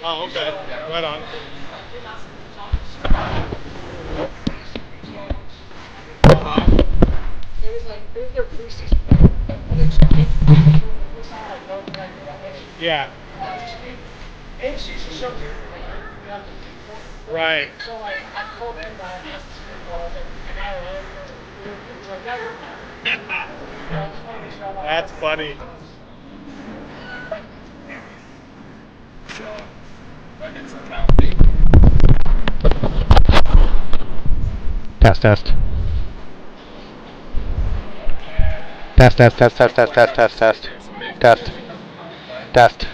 Oh, okay. Right on. Yeah. Right. That's funny. Test, test. Test, test, test, test, test, test, test, test. Test. Test.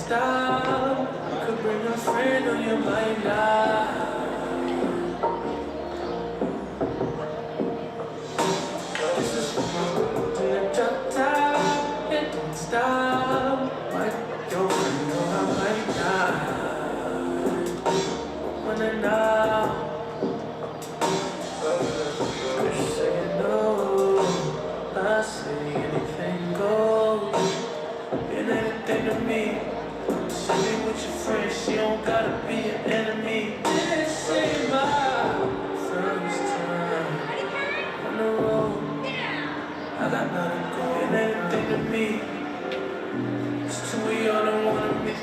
stop. Could bring a friend or you might not. This is in the drop top. It don't stop. Might your friend or I might not. When and now. You're saying no. I say anything goes. It ain't a thing to me. Send me with your friends, you don't gotta be an enemy. This ain't my first time on the road. I got nothing going, it ain't a thing to me. It's two of y'all that wanna miss.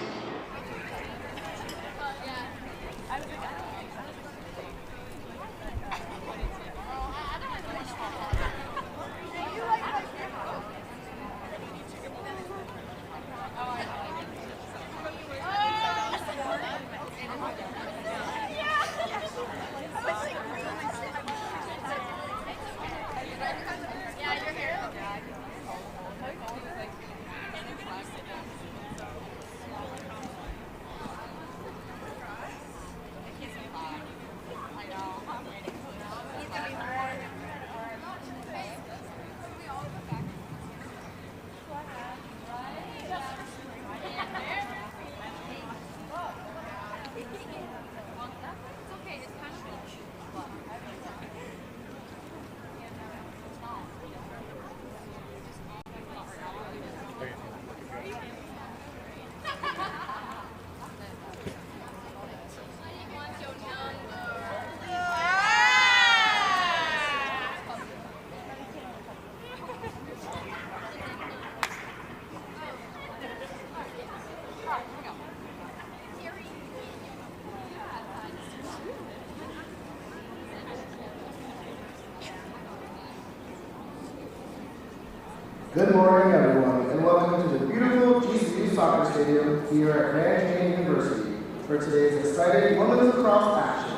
Good morning, everyone, and welcome to the beautiful GCU Soccer Stadium here at Grand Canyon University for today's exciting women's lacrosse action.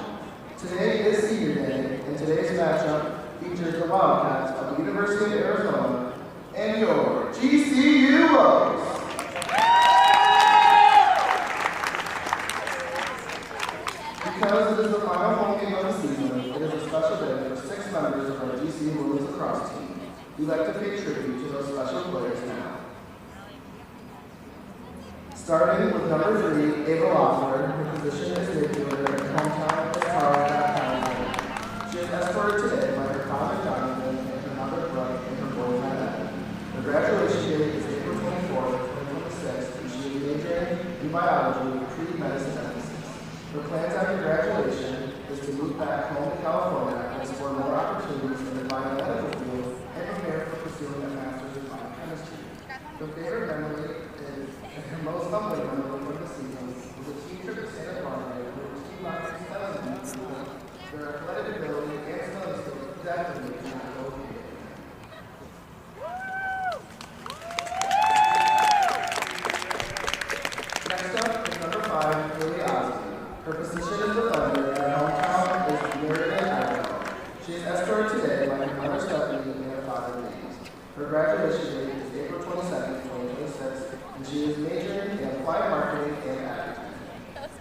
Today is Senior Day, and today's matchup features the Wildcats of the University of Arizona and your GCU Lows. Because it is the final home game of the season, it is a special day for 6 members of our GCU women's lacrosse team. We'd like to pay tribute to those special players now. Starting with number 3, Ava Loeffler, her position is midfielder and hometown is California. She is escorted today by her father Jonathan and her mother Brooke and her boyfriend Evan. Her graduation date is April 24th, 2026, and she is majoring in biology with pre-medicine emphasis. Her plans after graduation is to move back home to California and explore more opportunities in the biomedical field and prepare for pursuing a master's in biochemistry. Her favorite memory is, and her most humbling memory from the season was a team trip to Santa Barbara, where her team members their athletic ability and study skills definitely cannot go here. Next up is number 5, Lily Osmond. Her position is defender and her hometown is Meriden, Idaho. She is escorted today by her mother Stephanie and her father James. Her graduation date is April 22nd, 2026, and she is majoring in applied marketing and advertising.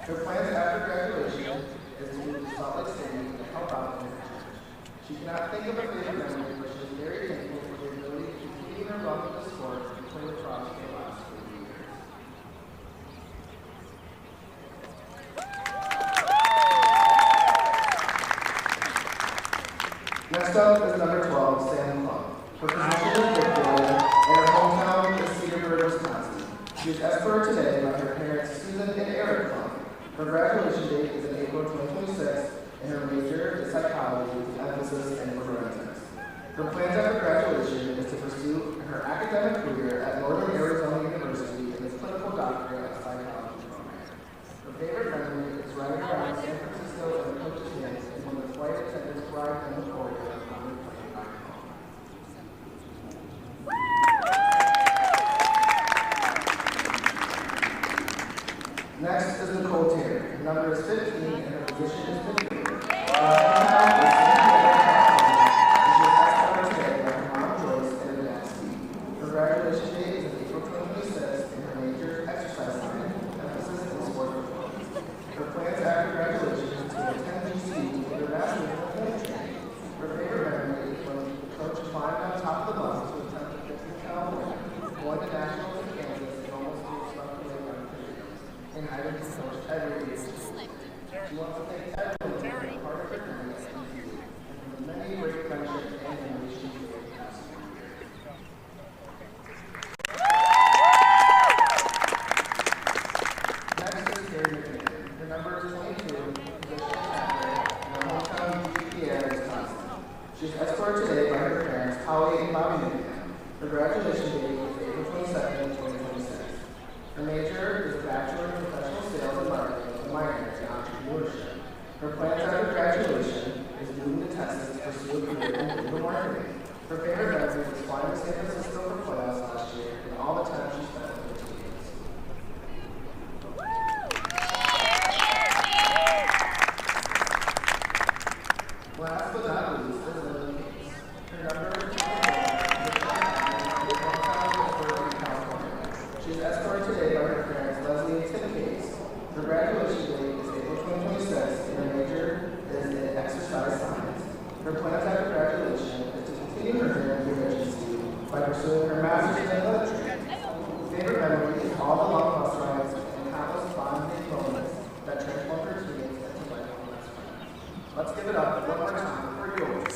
Her plans after graduation is to move to Salt Lake City and help out in her church. She cannot think of a favorite memory, but she is very thankful for the ability to continue her love of the sport and play lacrosse for the last 40 years. Next up is number 12, Sam Plum. Her position is midfielder, and her hometown is Cedarburg, Wisconsin. She is escorted today by her parents Susan and Eric Plum. Her graduation date is in April 2026, and her major is psychology with an emphasis in forensics. Her plans after graduation is to pursue her academic career at Northern Arizona University in its clinical doctorate of psychology program. Her favorite memory is riding around San Francisco in the coach's hands and when the flight attendants arrived in the corridor on their plane back home. Next is Nicole Terry. Her number is 15 and her position is midfielder. Her hometown is San Diego, and she is escorted today by her mom Joyce and her dad Steve. Her graduation date is April 26th and her major exercise science. united to coach every day. She wants to thank everyone for being part of her journey and for the many great friendships and memories she's made the past year. Next is Carrie McKinnon, the number 22 position captain in her hometown GPA, Wisconsin. She's escorted today by her parents, Holly and Bobby McKinnon. Her graduation date is April 22nd, 2026. Her major is a Bachelor in Professional Sales and Marketing with a minor in entrepreneurship. Her plans after graduation is moving to Texas to pursue a career in digital marketing. Her favorite memory was flying to San Francisco for playoffs last year and all the time she spent with her teammates. Last but not least is Lily Case. Her number is 24, California. She is escorted today by her parents, Leslie and Tim Case. Her graduation date is April 2026, and her major is in exercise science. Her plans after graduation is to continue her journey through agency by pursuing her master's in poetry. Favorite memory is all the long bus rides and countless bonding moments that transform her teammates into lifelong best friends. Let's give it up one more time for yours.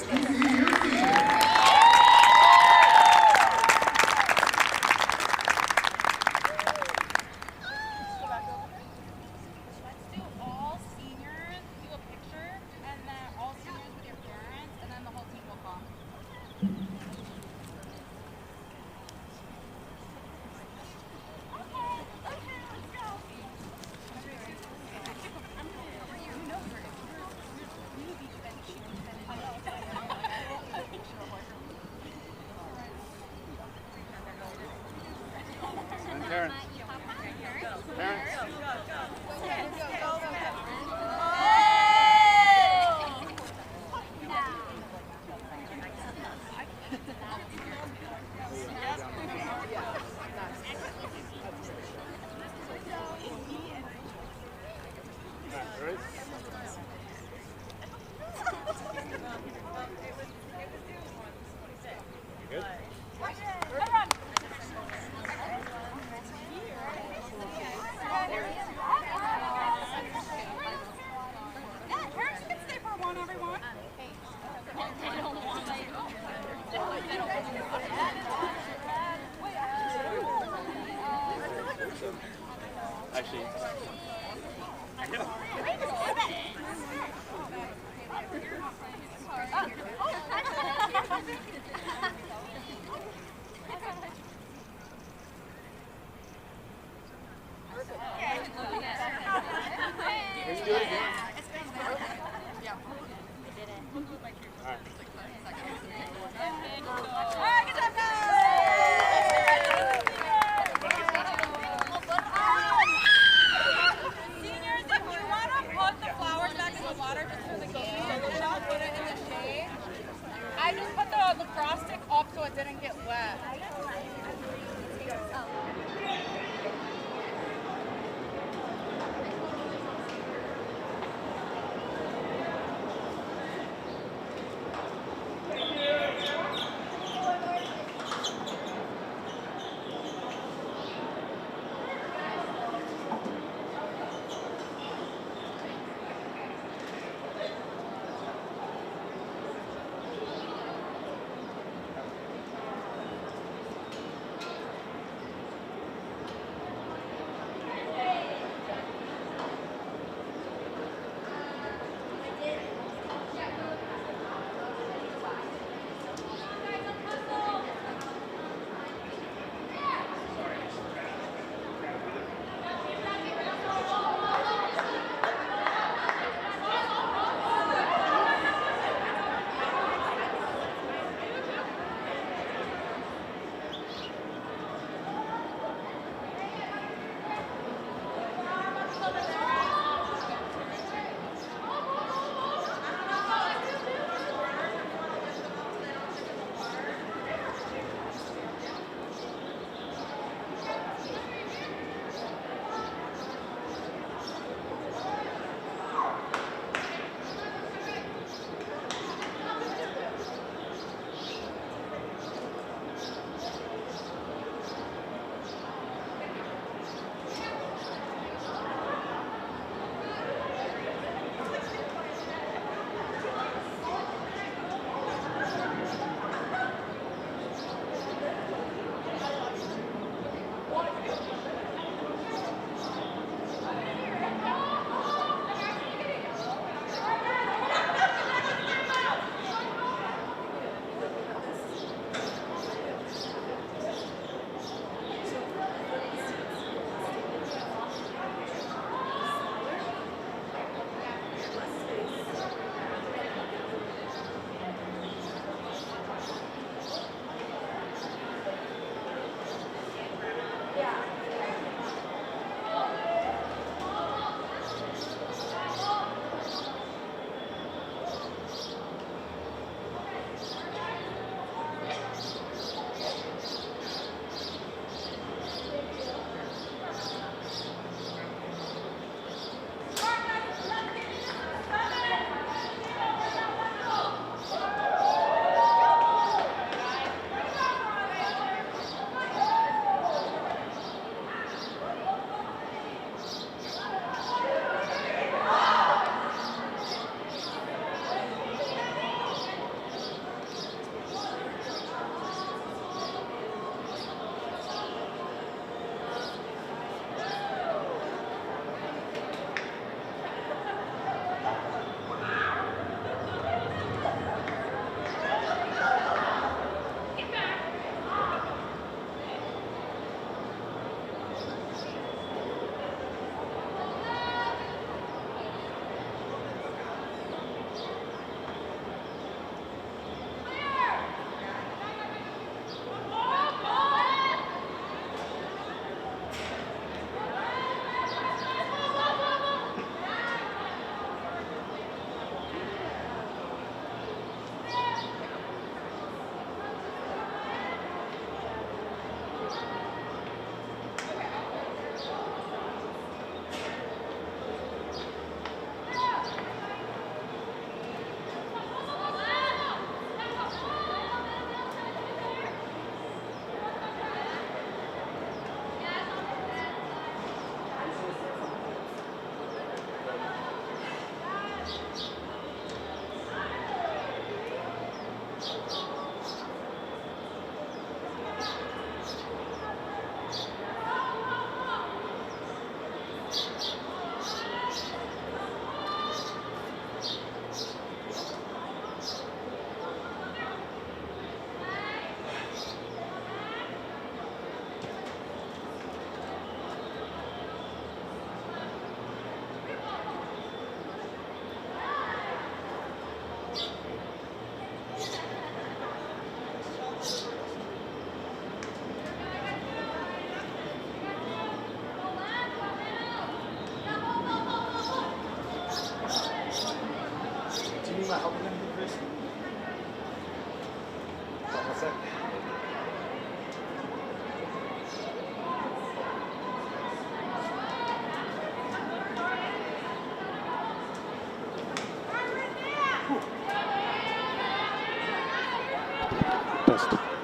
Actually, I just put the lacrosse stick up so it didn't get wet.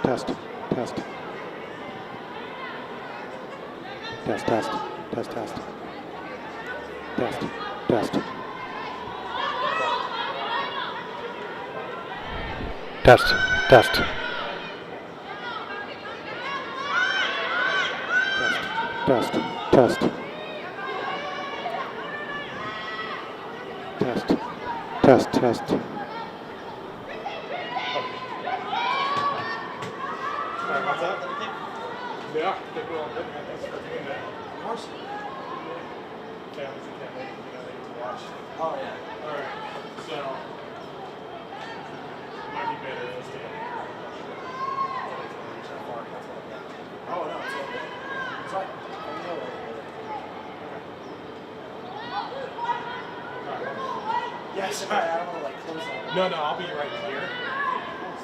test, test. Test, test, test, test. Test, test. Test, test. Test, test. Test, test, test. What's up? Yeah, they go on good. Thanks for doing that. Of course. Families and can't wait, to watch. Oh, yeah. Alright, so might be better if stay Oh, no, it's all good. It's like, I know it. Yeah, sorry, I don't want to like close that. No, I'll be right here.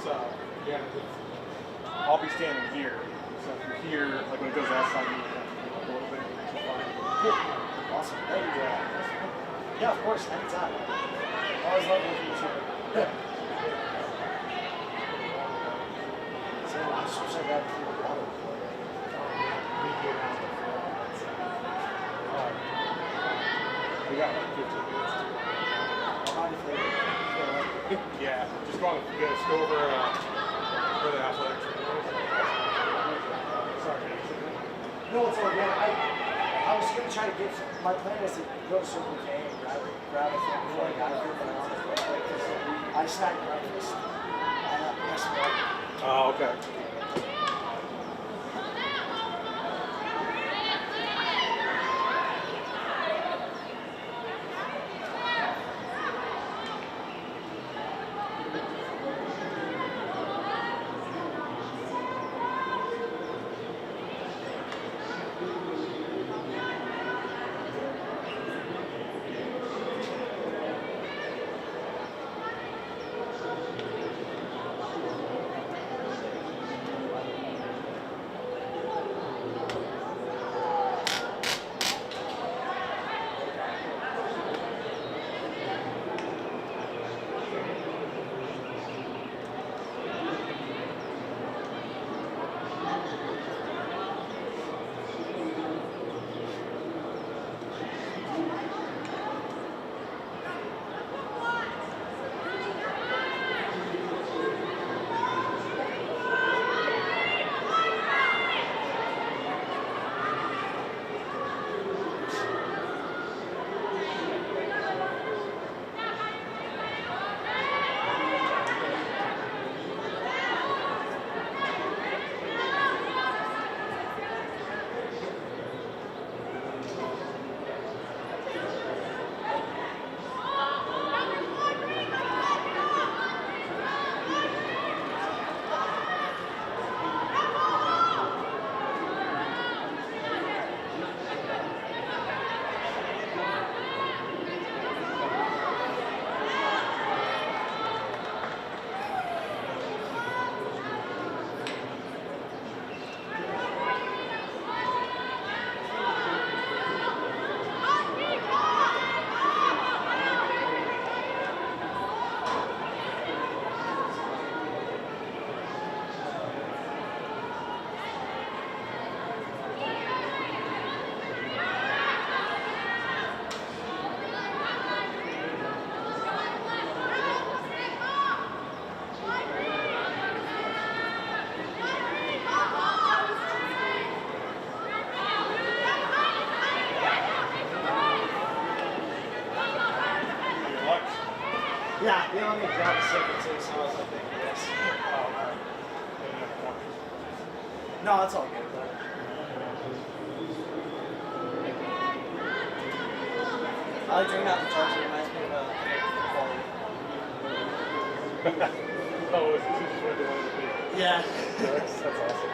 So yeah, I'll be standing here. So if you're here, like when it goes outside, you have to be a little bit too far. Cool. Awesome. Thank you. Yeah, of course, anytime. Always love working with you. Yeah. So I just wish I got through the water. We got like 15 minutes. Yeah, just go over where the athletic trainer is. Sorry, man. No, it's all good. I was going to try to get, my plan was to go to Circle K and grab a thing before I got here, but I don't know if I snagged breakfast. Messed me up. Oh, okay. Yeah, they only grab the second too, so I was like, yes. No, it's all good. I like drinking out the charger. It reminds me of quality. Oh, this is just what they wanted to be. Yeah. That's awesome.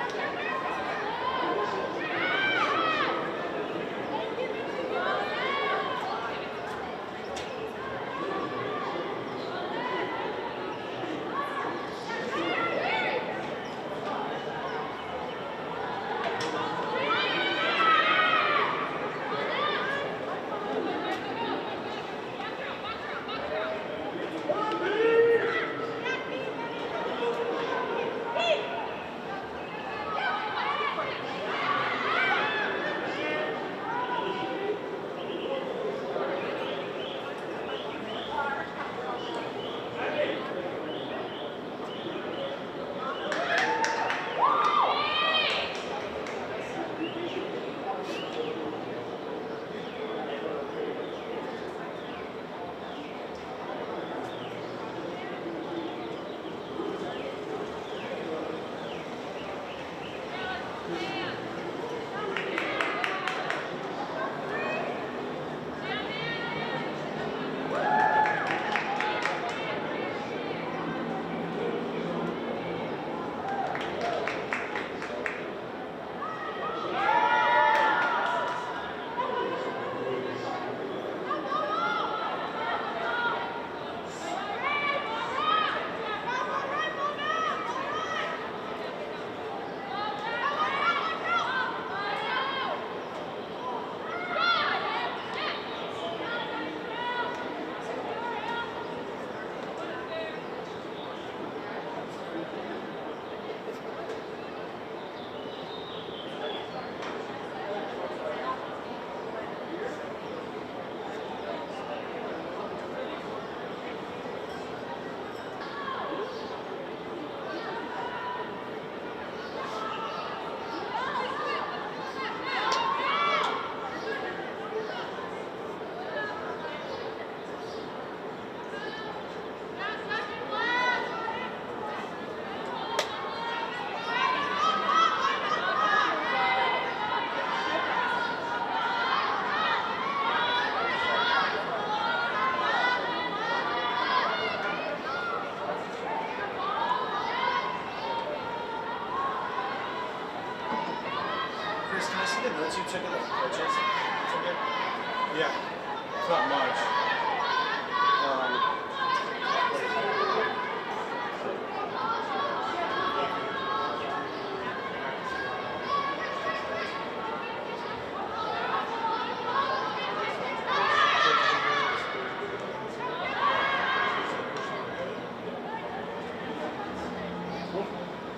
you took it as coaches? Took it? Yeah, it's not much.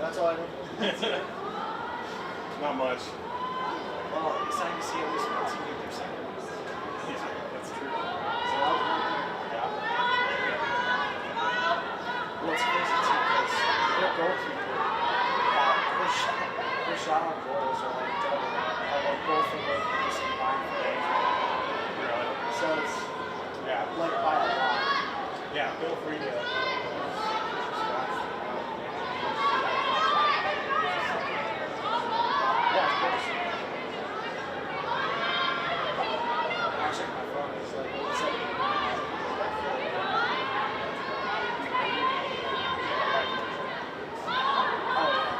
That's all I know. Not much. Well, it's time to see at least one team get their second. Yeah, that's true. So Yeah. well, it's crazy too because their goalkeeper, their shot on goals are like double, are like both of them the same line for them. Really? So it's Yeah. like by a lot. Yeah, feel free to. Yeah, of course. I checked my phone. It's like, what's up? Oh, yeah.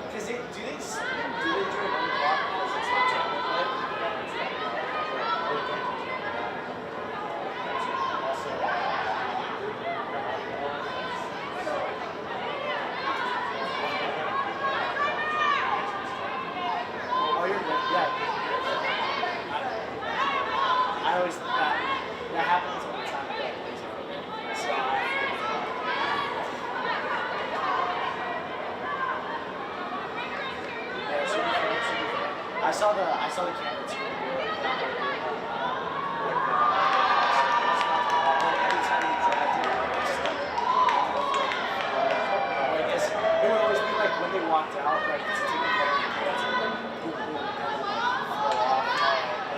Because do they do it 1 o'clock because it's not tournament play? Oh, you're good. Yeah. I always that happens all the time. So yeah, it should be fun. It should be fun. I saw the camera too. Every time you dragged it, it would always be like when they walked out, like to take a photo, that's like boom, boom, and then like fall off.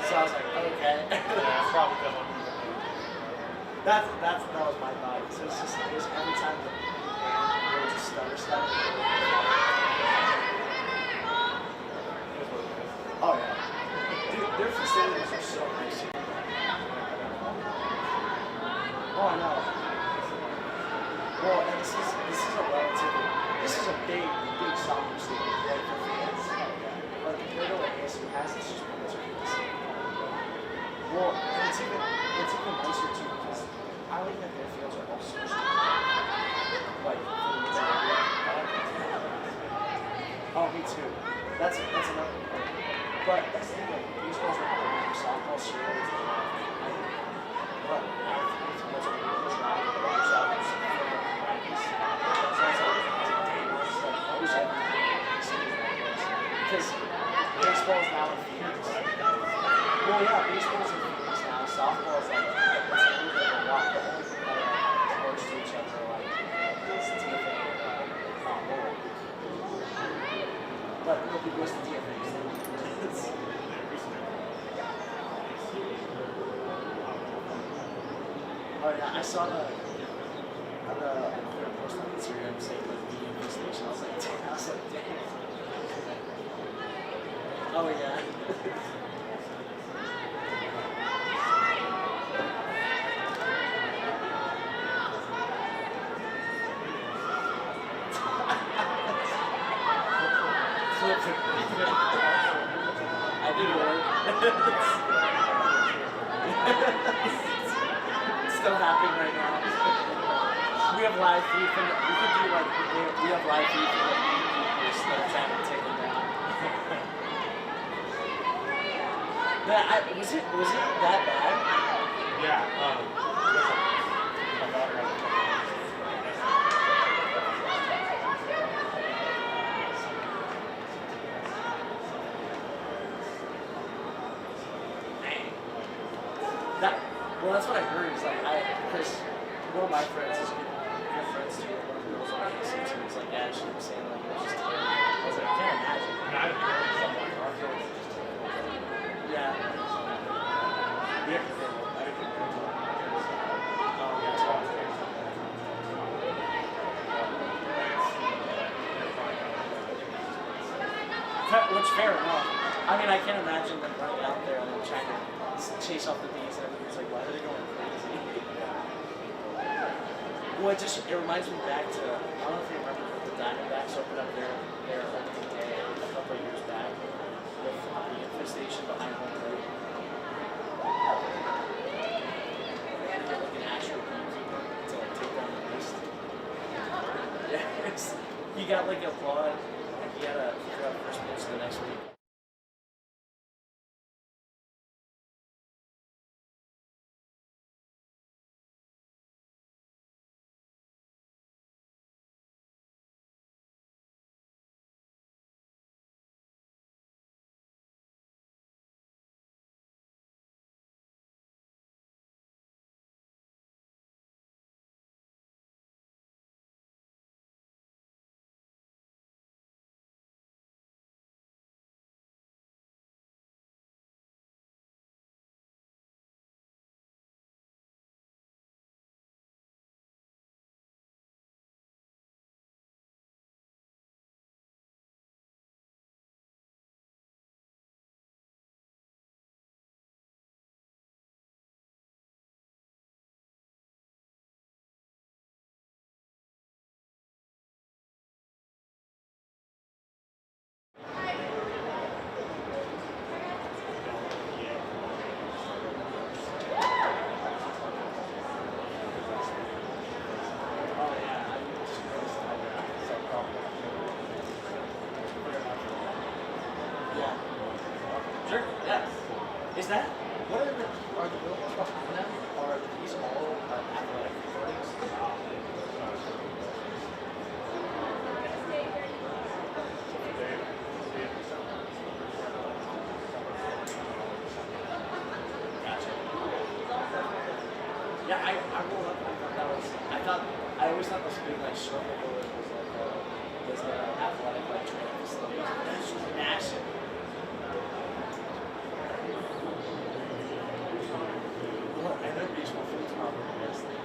So I was like, okay. Yeah, it's probably because I'm. that was my vibe. So it's just every time the band would just stutter. Oh yeah. Dude, their facilities are so nice. Oh I know. Well, and this is a big soccer stadium, right, for fans. But compared to what ASU has, it's just one of those things. Well, and it's even nicer too because I like that their fields are all switched. Like for the majority. Oh, me too. That's another part. But that's the thing, like baseball's not like softball, cheerleading, but I think that's what we're trying to do. Practice. So it's like day ones, like I wish every city was like this. Because baseball's now in Phoenix. Well, yeah, baseball's in Phoenix now. Softball's like it's a little bit of a walk, but only thing that are close to each other, like is DFA not more. But nobody goes to DFA. Oh yeah, I saw the post on Instagram saying like DMV station. I was like, damn. Oh yeah. I did work. It's still happening right now. We have live feed from we could do like we have live feed from the beekeepers that are trying to take them down. Was it that bad? Yeah. My daughter has a couple Well, that's what I heard. Is like because one of my friends is your friends too. One of the girls on my AC too. Was like, yeah, she was saying like it was just terrible. I was like, I can't imagine. And I've heard something like our field is just terrible. Yeah. We have to go. I didn't think we were going to Oh yeah. So, which fair enough. I mean, I can't imagine them running out there and then trying to chase off the bees and everybody's like, why are they going crazy? Well, it reminds me back to, I don't know if you remember when the Diamondbacks opened up their opening day a couple of years back with being he got like a applaud, and he had a first pitch the next week. Sure, yeah. Is that, what are the buildings behind them? Are these all athletic buildings? Gotcha. Yeah, I rolled up and I always thought this big like circle building was the athletic like training facility. That's massive. I know regional food's probably the best thing.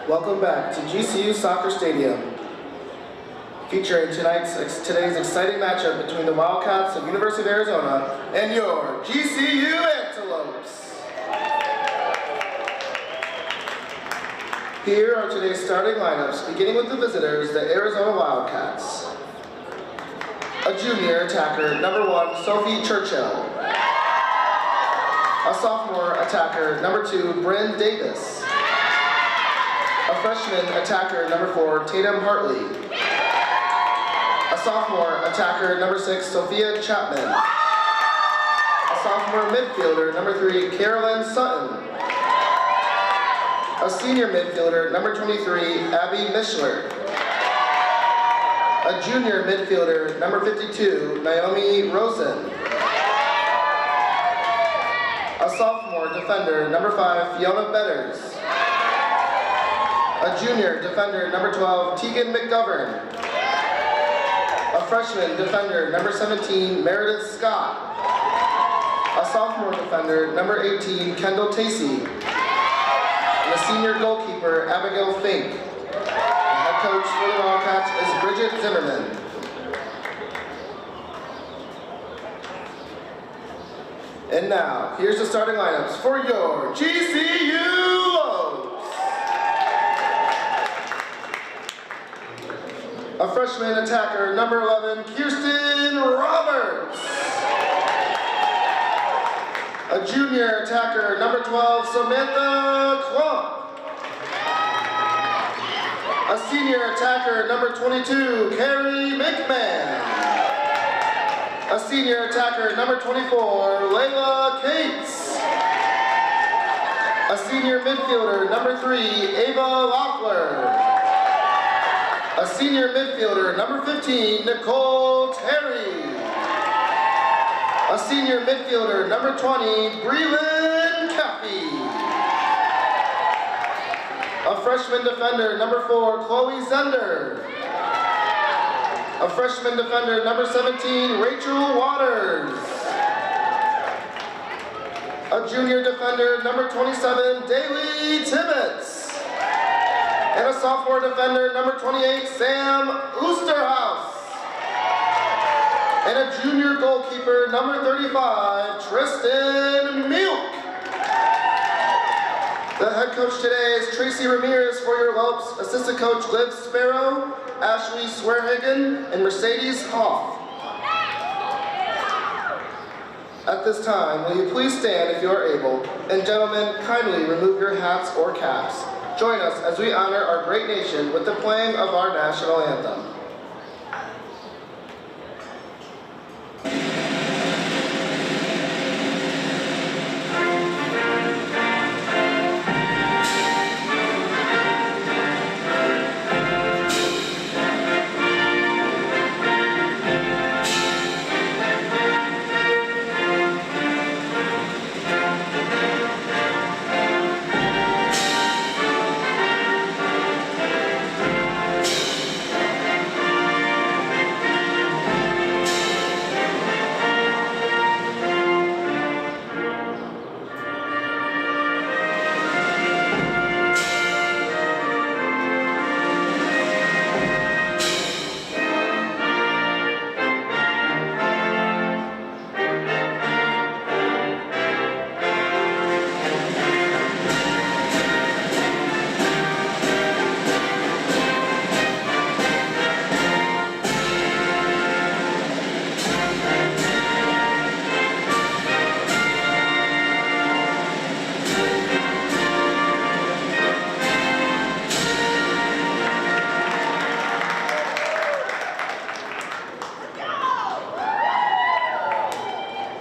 Welcome back to GCU Soccer Stadium, featuring today's exciting matchup between the Wildcats of University of Arizona and your GCU Antelopes. Here are today's starting lineups, beginning with the visitors, the Arizona Wildcats. A junior attacker, number 1, Sophie Churchill. A sophomore attacker, number 2, Bryn Davis. A freshman attacker, number 4, Tatum Hartley. A sophomore attacker, number 6, Sophia Chapman. A sophomore midfielder, number 3, Carolyn Sutton. A senior midfielder, number 23, Abby Mishler. A junior midfielder, number 52, Naomi Rosen. A sophomore defender, number 5, Fiona Betters. A junior defender, number 12, Tegan McGovern. A freshman defender, number 17, Meredith Scott. A sophomore defender, number 18, Kendall Tacey. And a senior goalkeeper, Abigail Fink. The head coach for the Wildcats is Bridget Zimmerman. And now, here's the starting lineups for your GCU Lopes. A freshman attacker, number 11, Kirsten Roberts. A junior attacker, number 12, Samantha Klump. A senior attacker, number 22, Carrie McMahon. A senior attacker, number 24, Layla Cates. A senior midfielder, number 3, Ava Loeffler. A senior midfielder, number 15, Nicole Terry. A senior midfielder, number 20, Breland Caffey. A freshman defender, number 4, Chloe Zender. A freshman defender, number 17, Rachel Waters. A junior defender, number 27, Daly Tibbetts. And a sophomore defender, number 28, Sam Oosterhouse. And a junior goalkeeper, number 35, Tristan Milk. The head coach today is Tracy Ramirez for your Lopes, assistant coach Liv Sparrow, Ashley Swearhagen, and Mercedes Hoff. At this time, will you please stand if you are able, and gentlemen, kindly remove your hats or caps. Join us as we honor our great nation with the playing of our national anthem.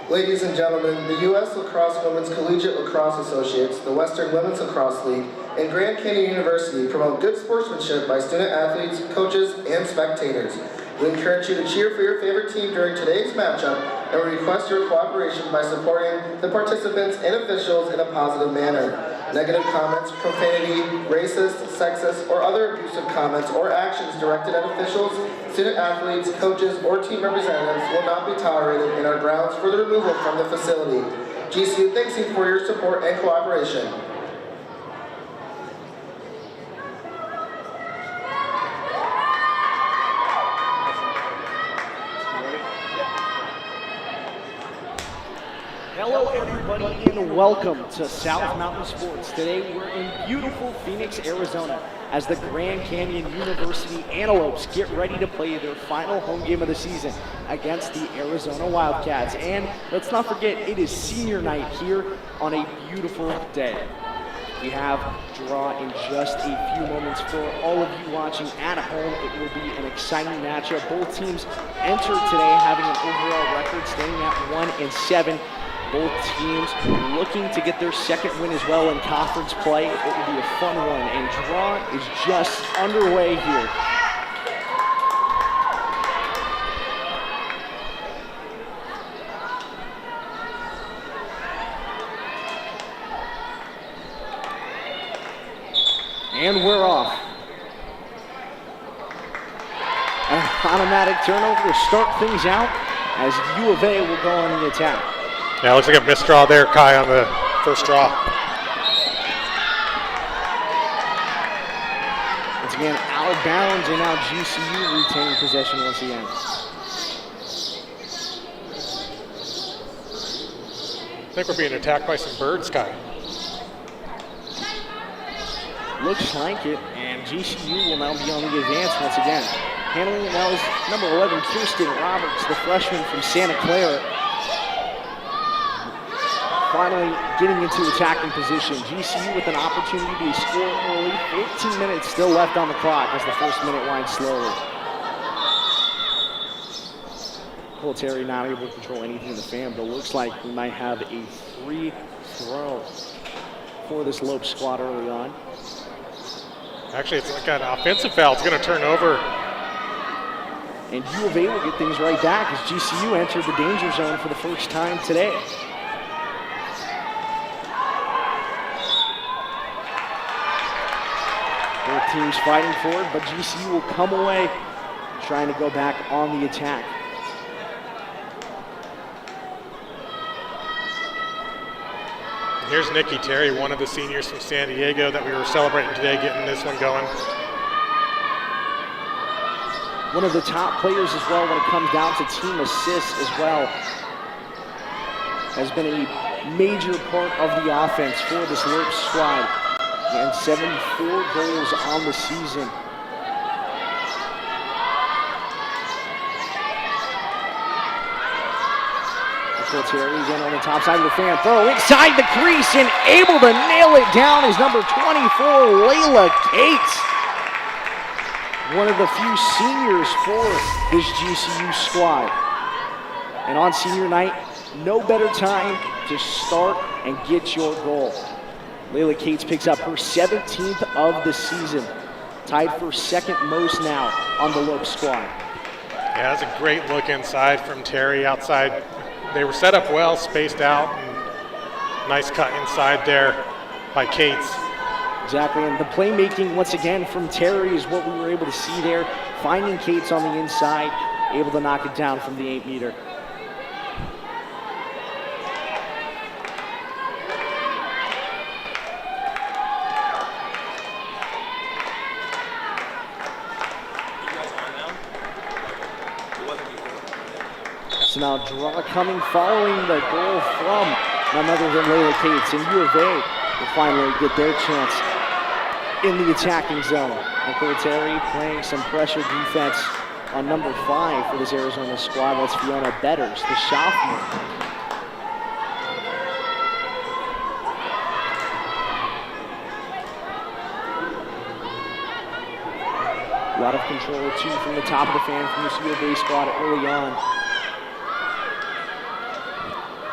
Ladies and gentlemen, the U.S. Lacrosse Women's Collegiate Lacrosse Associates, the Western Women's Lacrosse League, and Grand Canyon University promote good sportsmanship by student athletes, coaches, and spectators. We encourage you to cheer for your favorite team during today's matchup, and we request your cooperation by supporting the participants and officials in a positive manner. Negative comments, profanity, racist, sexist, or other abusive comments or actions directed at officials, student athletes, coaches, or team representatives will not be tolerated and are grounds for the removal from the facility. GCU thanks you for your support and cooperation. Hello everybody and welcome to South Mountain Sports. Today we're in beautiful Phoenix, Arizona as the Grand Canyon University Antelopes get ready to play their final home game of the season against the Arizona Wildcats. And let's not forget, it is senior night here on a beautiful day. We have draw in just a few moments. For all of you watching at home, it will be an exciting matchup. Both teams entered today having an overall record standing at 1-7. Both teams looking to get their second win as well in conference play. It will be a fun one, and draw is just underway here. And we're off. An automatic turnover to start things out as U of A will go on the attack. Yeah, looks like a missed draw there, Kai, on the first draw. Once again, out of bounds, and now GCU retaining possession once again. think we're being attacked by some birds, Sky. Looks like it, and GCU will now be on the advance once again. Handling it now is number 11, Kirsten Roberts, the freshman from Santa Clara. Finally getting into attacking position. GCU with an opportunity to score early. 14 minutes still left on the clock as the first minute winds slowly. Cole Terry not able to control anything in the fan, but it looks like we might have a free throw for this Lopes squad early on. Actually, it's like an offensive foul. It's going to turn over. And U of A will get things right back as GCU entered the danger zone for the first time today. Both teams fighting for it, but GCU will come away trying to go back on the attack. Here's Nikki Terry, one of the seniors from San Diego that we were celebrating today, getting this one going. One of the top players as well when it comes down to team assists as well. Has been a major part of the offense for this Lopes squad. And 74 goals on the season. Terry again on the top side of the fan. Throw inside the crease and able to nail it down is number 24, Layla Cates. One of the few seniors for this GCU squad. And on senior night, no better time to start and get your goal. Layla Cates picks up her 17th of the season. Tied for second most now on the Lopes squad. Yeah, that's a great look inside from Terry outside. They were set up well, spaced out, and nice cut inside there by Cates. Exactly, and the playmaking once again from Terry is what we were able to see there. Finding Cates on the inside, able to knock it down from the 8-meter. So now draw coming following the goal from none other than Layla Cates, and U of A will finally get their chance in the attacking zone. Nicole Terry playing some pressure defense on number 5 for this Arizona squad. That's Fiona Betters, the sophomore. A lot of control too from the top of the fan from this U of A squad early on.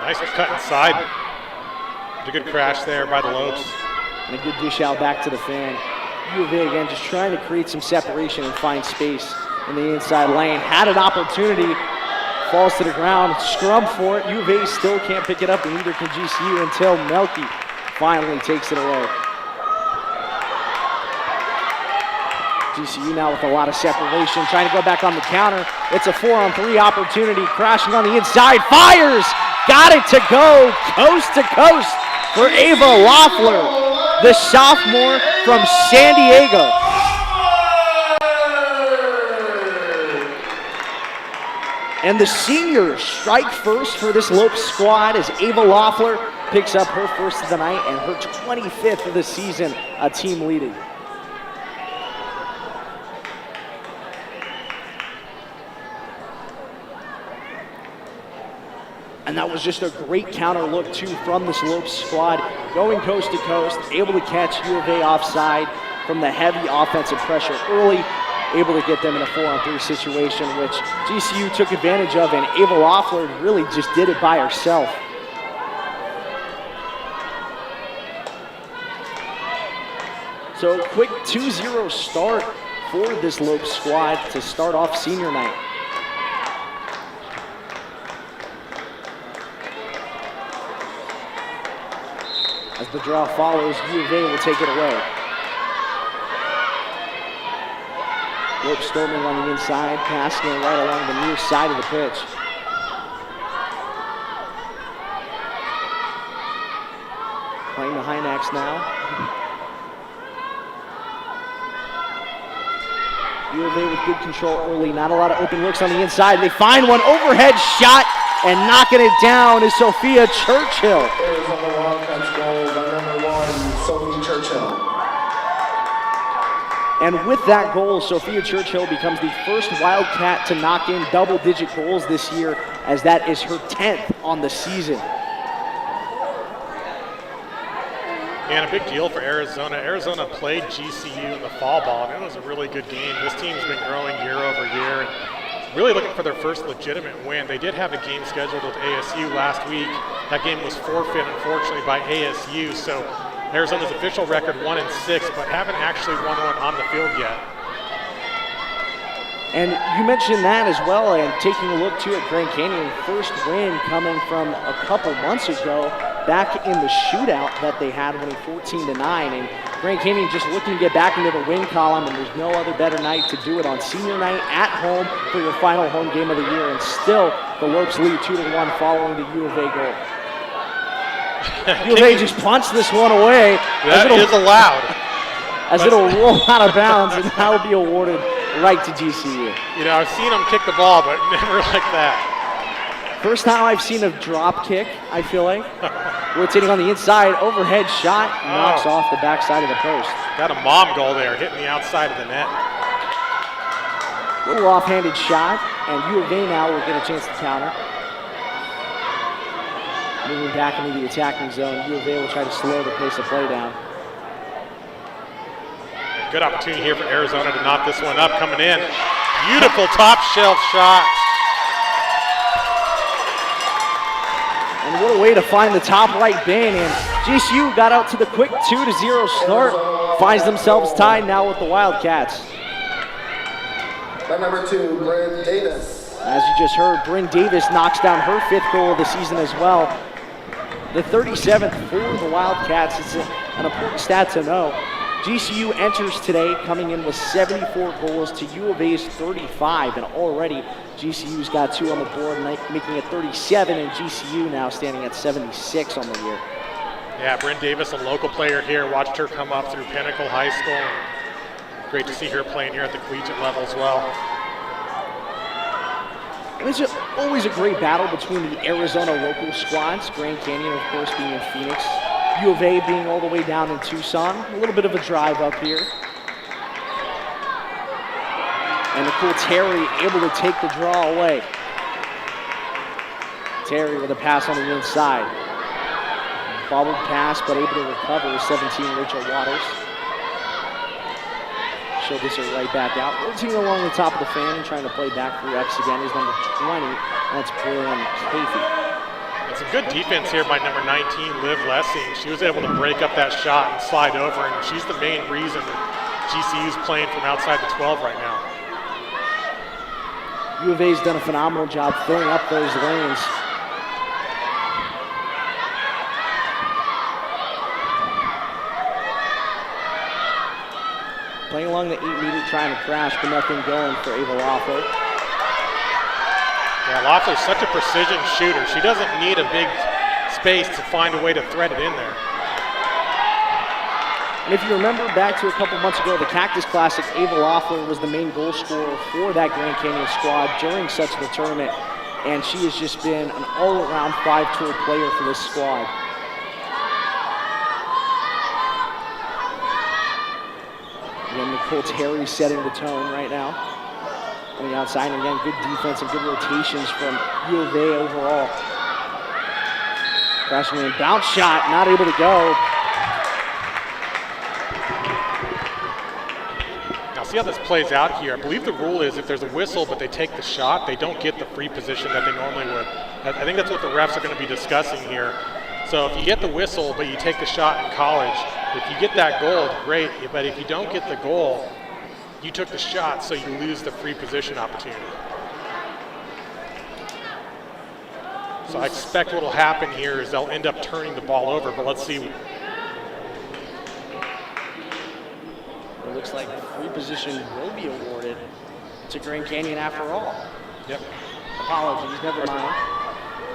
Nice cut inside. A good crash there by the Lopes. And a good dish out back to the fan. U of A again just trying to create some separation and find space in the inside lane. Had an opportunity, falls to the ground, scrum for it. U of A still can't pick it up, and neither can GCU until Melky finally takes it away. GCU now with a lot of separation, trying to go back on the counter. It's a 4-on-3 opportunity, crashing on the inside, fires! Got it to go coast to coast for Ava Loeffler, the sophomore from San Diego. And the seniors strike first for this Lopes squad as Ava Loeffler picks up her first of the night and her 25th of the season, a team leading. And that was just a great counter look, too, from this Lopes squad. Going coast to coast, able to catch U of A offside from the heavy offensive pressure early, able to get them in a 4-on-3 situation, which GCU took advantage of, and Ava Loeffler really just did it by herself. So a quick 2-0 start for this Lopes squad to start off senior night. As the draw follows, U of A will take it away. Lopes storming on the inside, passing it right along the near side of the pitch. Playing the Hynaks now. U of A with good control early, not a lot of open looks on the inside. They find one, overhead shot And knocking it down is Sophia Churchill. Arizona Wildcats goal by number 1, Sophie Churchill. And with that goal, Sophia Churchill becomes the first Wildcat to knock in double-digit goals this year, as that is her 10th on the season. And a big deal for Arizona. Arizona played GCU in the fall ball, and it was a really good game. This team's been growing year over year, and really looking for their first legitimate win. They did have a game scheduled with ASU last week. That game was forfeit, unfortunately, by ASU. So Arizona's official record 1-6, but haven't actually won one on the field yet. And you mentioned that as well, and taking a look too at Grand Canyon, first win coming from a couple months ago, back in the shootout that they had, winning 14-9. And Grand Canyon just looking to get back into the win column, and there's no other better night to do it on senior night at home for your final home game of the year. And still, the Lopes lead 2-1 following the U of A goal. U of A just punched this one away. That is allowed. As it'll roll out of bounds, and that will be awarded right to GCU. You know, I've seen them kick the ball, but never like that. First time I've seen a drop kick, I feel like. Rotating on the inside, overhead shot, knocks off the backside of the post. Got a mom goal there, hitting the outside of the net. Little offhanded shot, and U of A now will get a chance to counter. Moving back into the attacking zone, U of A will try to slow the pace of play down. Good opportunity here for Arizona to knock this one up, coming in. Beautiful top shelf shot. And what a way to find the top right bin. And GCU got out to the quick 2-0 start. Finds themselves tied now with the Wildcats. By number 2, Bryn Davis. As you just heard, Bryn Davis knocks down her 5th goal of the season as well. The 37th for the Wildcats. It's an important stat to know. GCU enters today coming in with 74 goals to U of A's 35, and already GCU's got 2 on the board, making it 37, and GCU now standing at 76 on the year. Yeah, Bryn Davis, a local player here. Watched her come up through Pinnacle High School. Great to see her playing here at the collegiate level as well. And it's always a great battle between the Arizona local squads, Grand Canyon, of course, being in Phoenix. U of A being all the way down in Tucson. A little bit of a drive up here. And Nicole Terry able to take the draw away. Terry with a pass on the inside. Bobbled pass, but able to recover. 17, Rachel Waters. She'll get her right back out. Rotating along the top of the fan and trying to play back through X again is number 20. That's Bryn Cafey. It's a good defense here by number 19, Liv Lessing. She was able to break up that shot and slide over, and she's the main reason GCU's playing from outside the 12 right now. U of A's done a phenomenal job filling up those lanes. Playing along the 8-meter, trying to crash, but nothing going for Ava Loeffler. Yeah, Loeffler's such a precision shooter. She doesn't need a big space to find a way to thread it in there. And if you remember back to a couple months ago, the Cactus Classic, Ava Loeffler was the main goal scorer for that Grand Canyon squad during such the tournament. And she has just been an all-around 5-tool player for this squad. Again, Nicole Terry setting the tone right now. On the outside, and again, good defense and good rotations from U of A overall. Crashing in, bounce shot, not able to go. Now see how this plays out here. I believe the rule is if there's a whistle but they take the shot, they don't get the free position that they normally would. I think that's what the refs are going to be discussing here. So if you get the whistle but you take the shot in college, if you get that goal, great. But if you don't get the goal, you took the shot, so you lose the free position opportunity. So I expect what will happen here is they'll end up turning the ball over, but let's see. It looks like the free position will be awarded to Grand Canyon after all. Yep. Apologies, never mind.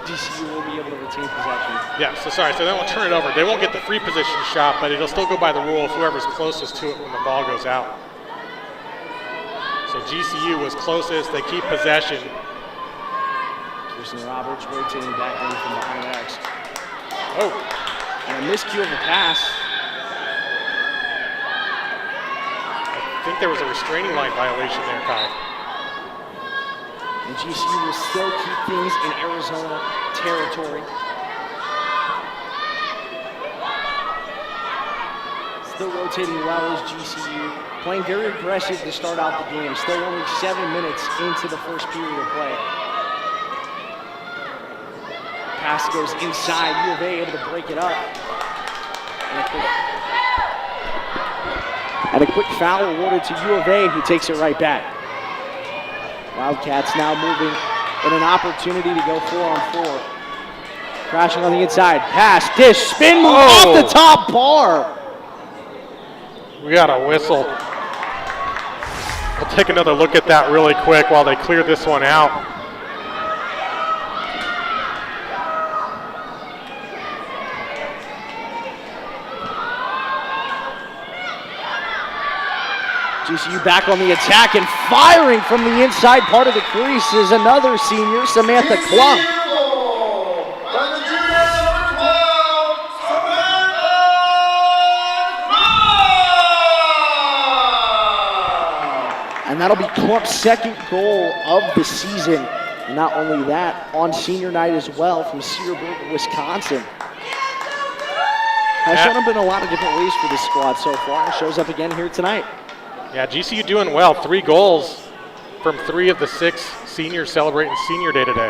GCU will be able to retain possession. Yeah, so sorry, so they won't turn it over. They won't get the free position shot, but it'll still go by the rule of whoever's closest to it when the ball goes out. So GCU was closest, they keep possession. Kristen Roberts rotating back in from behind X. Oh, And a miscue of a pass. I think there was a restraining line violation there, Kai. And GCU will still keep things in Arizona territory. Still rotating well as GCU. Playing very aggressive to start out the game. Still only 7 minutes into the first period of play. Pass goes inside. U of A able to break it up. And a quick foul awarded to U of A, who takes it right back. Wildcats now moving in an opportunity to go 4-on-4. Crashing on the inside. Pass, dish, spin move off the top bar. We got a whistle. We'll take another look at that really quick while they clear this one out. GCU back on the attack and firing from the inside part of the crease is another senior, Samantha Klum. And that'll be Klump's second goal of the season. And not only that, on senior night as well from Cedarburg, Wisconsin. Has shown up in a lot of different ways for this squad so far. And shows up again here tonight. Yeah, GCU doing well. 3 goals from 3 of the 6 seniors celebrating senior day today.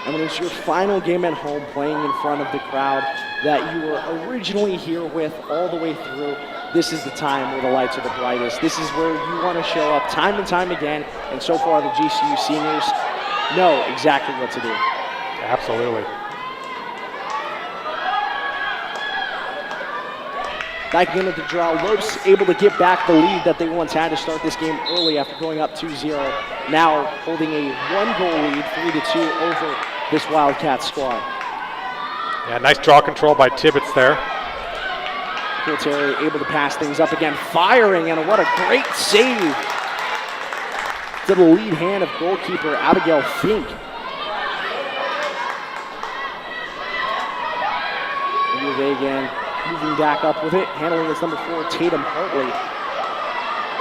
And when it's your final game at home, playing in front of the crowd that you were originally here with all the way through, this is the time where the lights are the brightest. This is where you want to show up time and time again. And so far, the GCU seniors know exactly what to do. Absolutely. Back again at the draw, Lopes able to get back the lead that they once had to start this game early after going up 2-0. Now holding a 1-goal lead, 3-2 over this Wildcats squad. Yeah, nice draw control by Tibbetts there. Terry able to pass things up again, firing, and what a great save to the lead hand of goalkeeper Abigail Fink. U of A again, moving back up with it, handling this number 4, Tatum Hartley.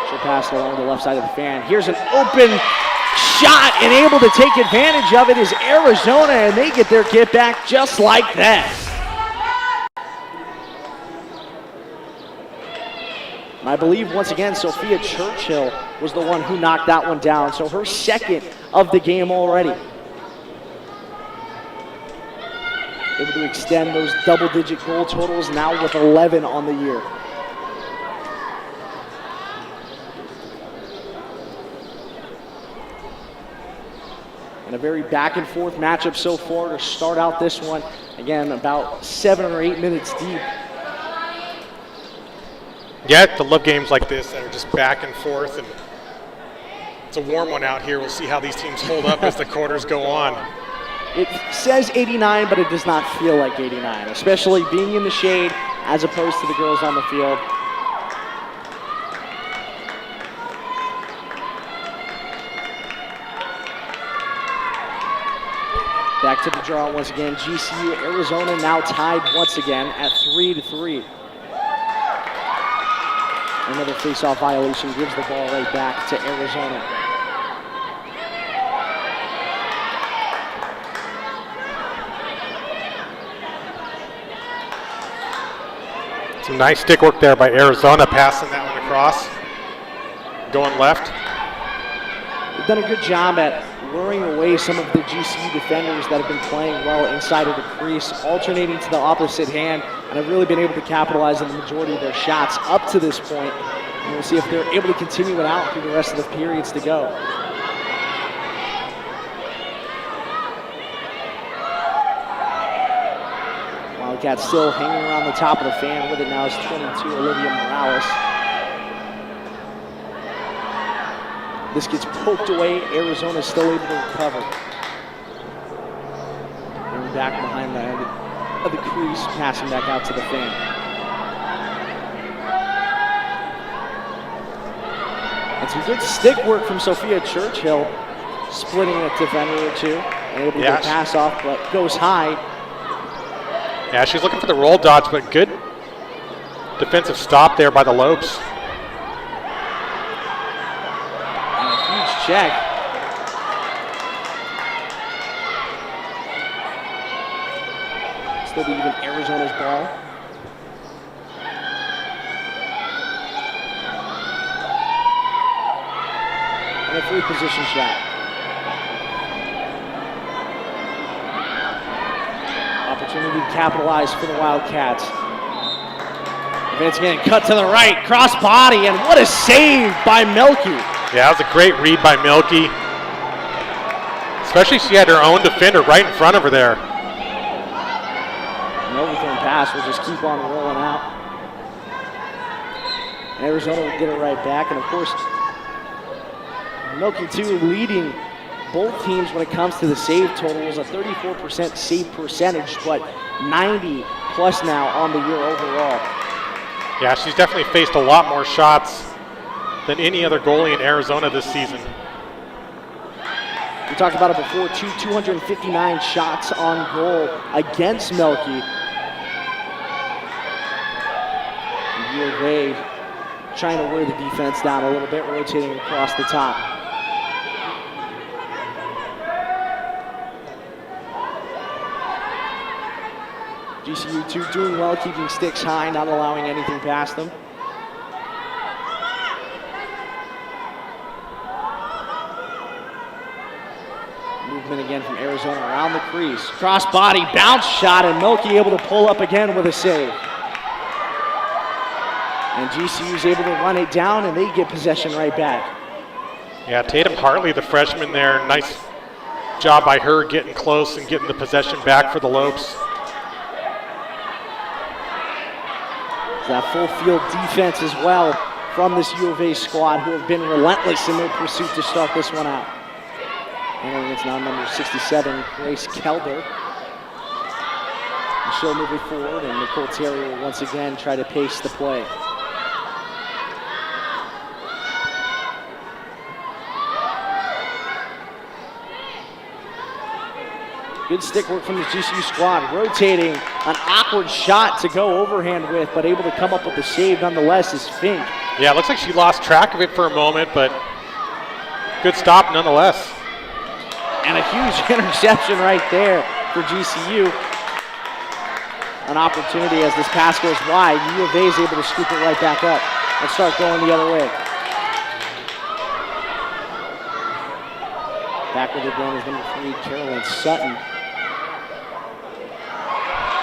She'll pass it along the left side of the fan. Here's an open shot, and able to take advantage of it is Arizona, and they get their get back just like that. I believe, once again, Sophia Churchill was the one who knocked that one down, so her second of the game already. Able to extend those double-digit goal totals now with 11 on the year. And a very back-and-forth matchup so far to start out this one. Again, about 7 or 8 minutes deep. Yeah, to love games like this that are just back and forth, and it's a warm one out here. We'll see how these teams hold up as the quarters go on. It says 89, but it does not feel like 89, especially being in the shade as opposed to the girls on the field. Back to the draw once again. GCU, Arizona now tied once again at 3-3. Another face-off violation gives the ball right back to Arizona. Some nice stick work there by Arizona, passing that one across, going left. They've done a good job at luring away some of the GCU defenders that have been playing well inside of the crease, alternating to the opposite hand, and have really been able to capitalize on the majority of their shots up to this point. And we'll see if they're able to continue it out through the rest of the periods to go. Wildcats still hanging around the top of the fan. With it now is 22, Olivia Morales. This gets poked away. Arizona still able to recover. And back behind the end of the crease, passing back out to the fan. It's Some good stick work from Sophia Churchill, splitting a defender or two, and able to get a pass off, but goes high. Yeah, she's looking for the roll dodge, but good defensive stop there by the Lopes. And a huge check. Still be even Arizona's ball. And a free position shot. Opportunity to capitalize for the Wildcats. Advance again, cut to the right, cross body, and what a save by Milky. Yeah, that was a great read by Milky. Especially she had her own defender right in front of her there. An overthrown pass will just keep on rolling out. Arizona will get it right back, and of course, Milky too leading both teams when it comes to the save totals, a 34% save percentage, but 90 plus now on the year overall. Yeah, she's definitely faced a lot more shots than any other goalie in Arizona this season. We talked about it before, 259 shots on goal against Milky. U of A trying to wear the defense down a little bit, rotating across the top. GCU too doing well, keeping sticks high, not allowing anything past them. Movement again from Arizona around the crease. Cross body, bounce shot, and Milky able to pull up again with a save. And GCU is able to run it down, and they get possession right back. Yeah, Tatum Hartley, the freshman there, nice job by her getting close and getting the possession back for the Lopes. That full field defense as well from this U of A squad, who have been relentless in their pursuit to start this one out. Handling it's now number 67, Grace Kelder. And she'll move it forward, and Nicole Terry will once again try to pace the play. Good stick work from the GCU squad, rotating an awkward shot to go overhand with, but able to come up with the save nonetheless is Fink. Yeah, it looks like she lost track of it for a moment, but good stop nonetheless. And a huge interception right there for GCU. An opportunity as this pass goes wide. U of A is able to scoop it right back up and start going the other way. Back with it again is number 3, Carolyn Sutton.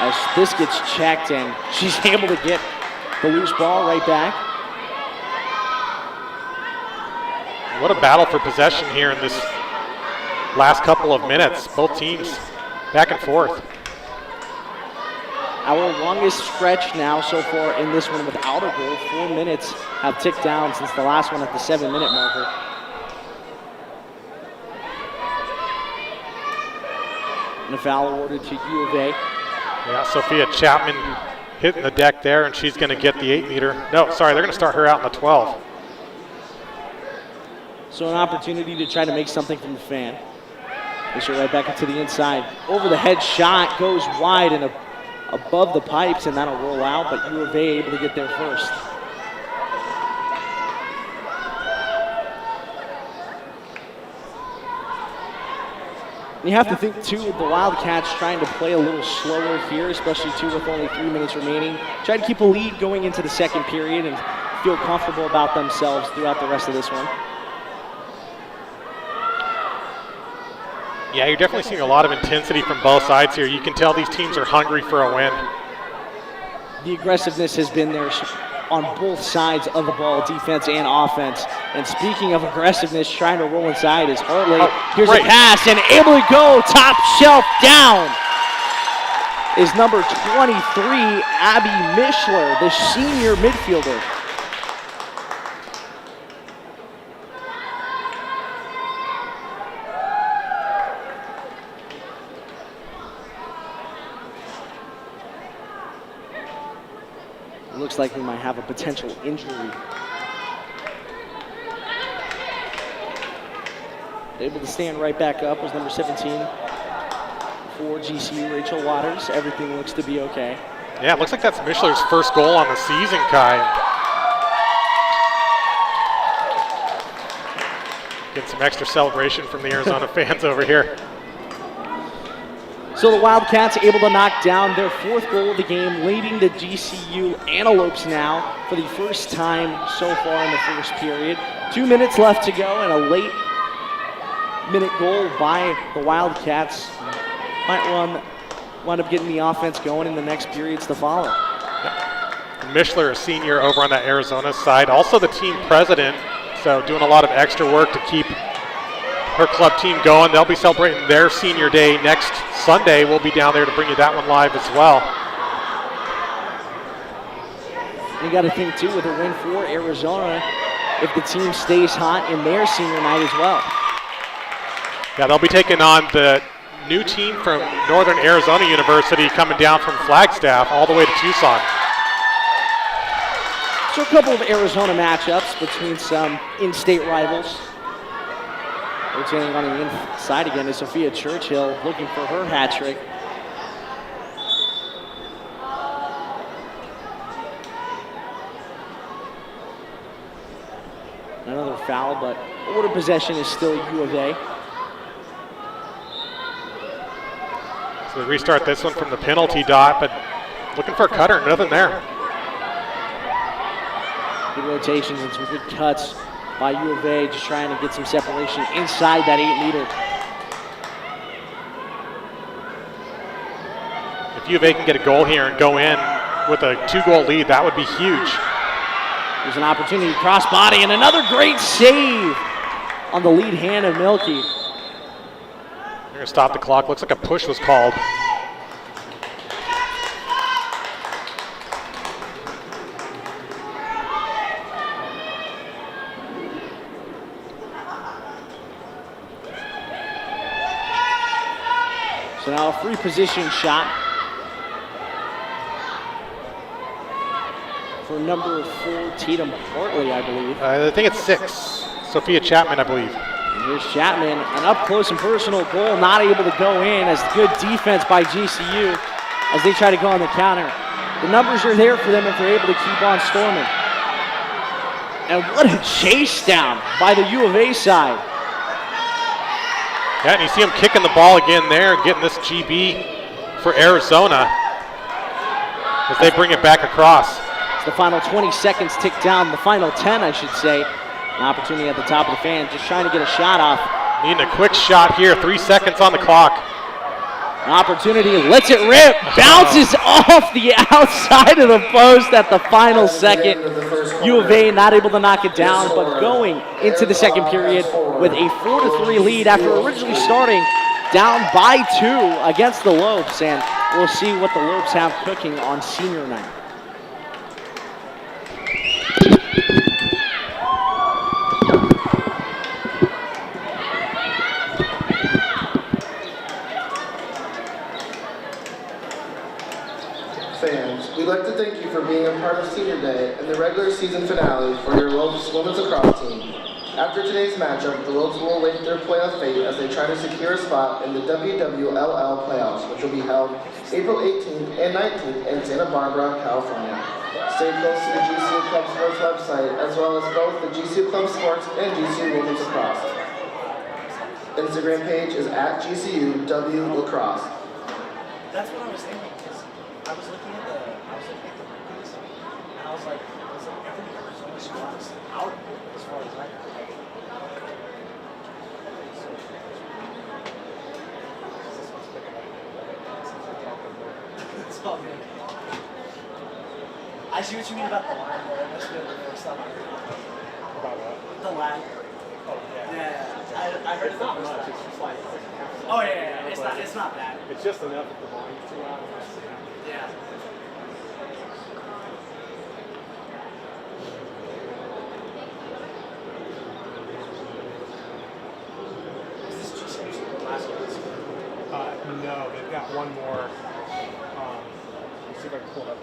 As this gets checked, and she's able to get the loose ball right back. What a battle for possession here in this last couple of minutes. Both teams back and forth. Our longest stretch now so far in this one without a goal. 4 minutes have ticked down since the last one at the 7-minute marker. And a foul awarded to U of A. Yeah, Sophia Chapman hitting the deck there, and she's going to get the 8-meter. No, sorry, they're going to start her out in the 12. So an opportunity to try to make something from the fan. Push it right back into the inside. Over the head shot goes wide and above the pipes, and that'll roll out, but U of A able to get there first. And you have to think, too, the Wildcats trying to play a little slower here, especially, too, with only 3 minutes remaining. Try to keep a lead going into the second period and feel comfortable about themselves throughout the rest of this one. Yeah, you're definitely seeing a lot of intensity from both sides here. You can tell these teams are hungry for a win. The aggressiveness has been there on both sides of the ball, defense and offense. And speaking of aggressiveness, trying to roll inside is Hartley. Here's a pass, and able to go top shelf down is number 23, Abby Mishler, the senior midfielder. Looks like we might have a potential injury. able to stand right back up was number 17 for GCU, Rachel Waters. Everything looks to be okay. Yeah, it looks like that's Mishler's first goal on the season, Kai. Getting some extra celebration from the Arizona fans over here. So the Wildcats able to knock down their 4th goal of the game, leading the GCU Antelopes now for the first time so far in the first period. 2 minutes left to go, and a late minute goal by the Wildcats might wind up getting the offense going in the next periods to follow. Mishler, a senior over on that Arizona side, also the team president, so doing a lot of extra work to keep her club team going. They'll be celebrating their senior day next Sunday. We'll be down there to bring you that one live as well. You got to think, too, with a win for Arizona, if the team stays hot in their senior night as well. Yeah, they'll be taking on the new team from Northern Arizona University coming down from Flagstaff all the way to Tucson. So a couple of Arizona matchups between some in-state rivals. Rotating on the inside again is Sophia Churchill looking for her hat trick. Another foul, but order possession is still U of A. So they restart this one from the penalty dot, but looking for a cutter, nothing there. Good rotations and some good cuts by U of A, just trying to get some separation inside that 8-meter. If U of A can get a goal here and go in with a 2-goal lead, that would be huge. There's an opportunity, cross body, and another great save on the lead hand of Milky. They're going to stop the clock. Looks like a push was called. So now a free position shot for number 4, Tatum Hartley, I believe. I think it's 6. Sophia Chapman, I believe. And here's Chapman, an up-close and personal goal, not able to go in, as good defense by GCU as they try to go on the counter. The numbers are there for them if they're able to keep on storming. And what a chase down by the U of A side. Yeah, and you see him kicking the ball again there, getting this GB for Arizona as they bring it back across. As the final 20 seconds tick down, the final 10, I should say. An opportunity at the top of the fan, just trying to get a shot off. Needing a quick shot here, 3 seconds on the clock. An opportunity, lets it rip, bounces off the outside of the post at the final second. U of A not able to knock it down, but going into the second period with a 4-3 lead after originally starting down by 2 against the Lopes. And we'll see what the Lopes have cooking on senior night. Fans, we'd like to thank you for being a part of Senior Day and the regular season finale for your Lopes Women's Lacrosse team. After today's matchup, the Lopes will await their playoff fate as they try to secure a spot in the WWLL playoffs, which will be held April 18th and 19th in Santa Barbara, California. Stay close to the GCU Club Sports website, as well as both the GCU Club Sports and GCU Women's Lacrosse. Instagram page is at GCUW Lacrosse. That's what I was thinking, because I was looking at the rankings, and I was like every Arizona squad is out as far as I know. It's all good. I see what you mean about the line, though. That's good. The first time I heard it. About what? The line. Oh, yeah. Yeah, I heard it Not from much. It's just like half. Oh yeah. It's not bad. It's just enough if the volume's too loud. Yeah. Is this GCU's last one? No, they've got one more. Let's see if I can pull it up.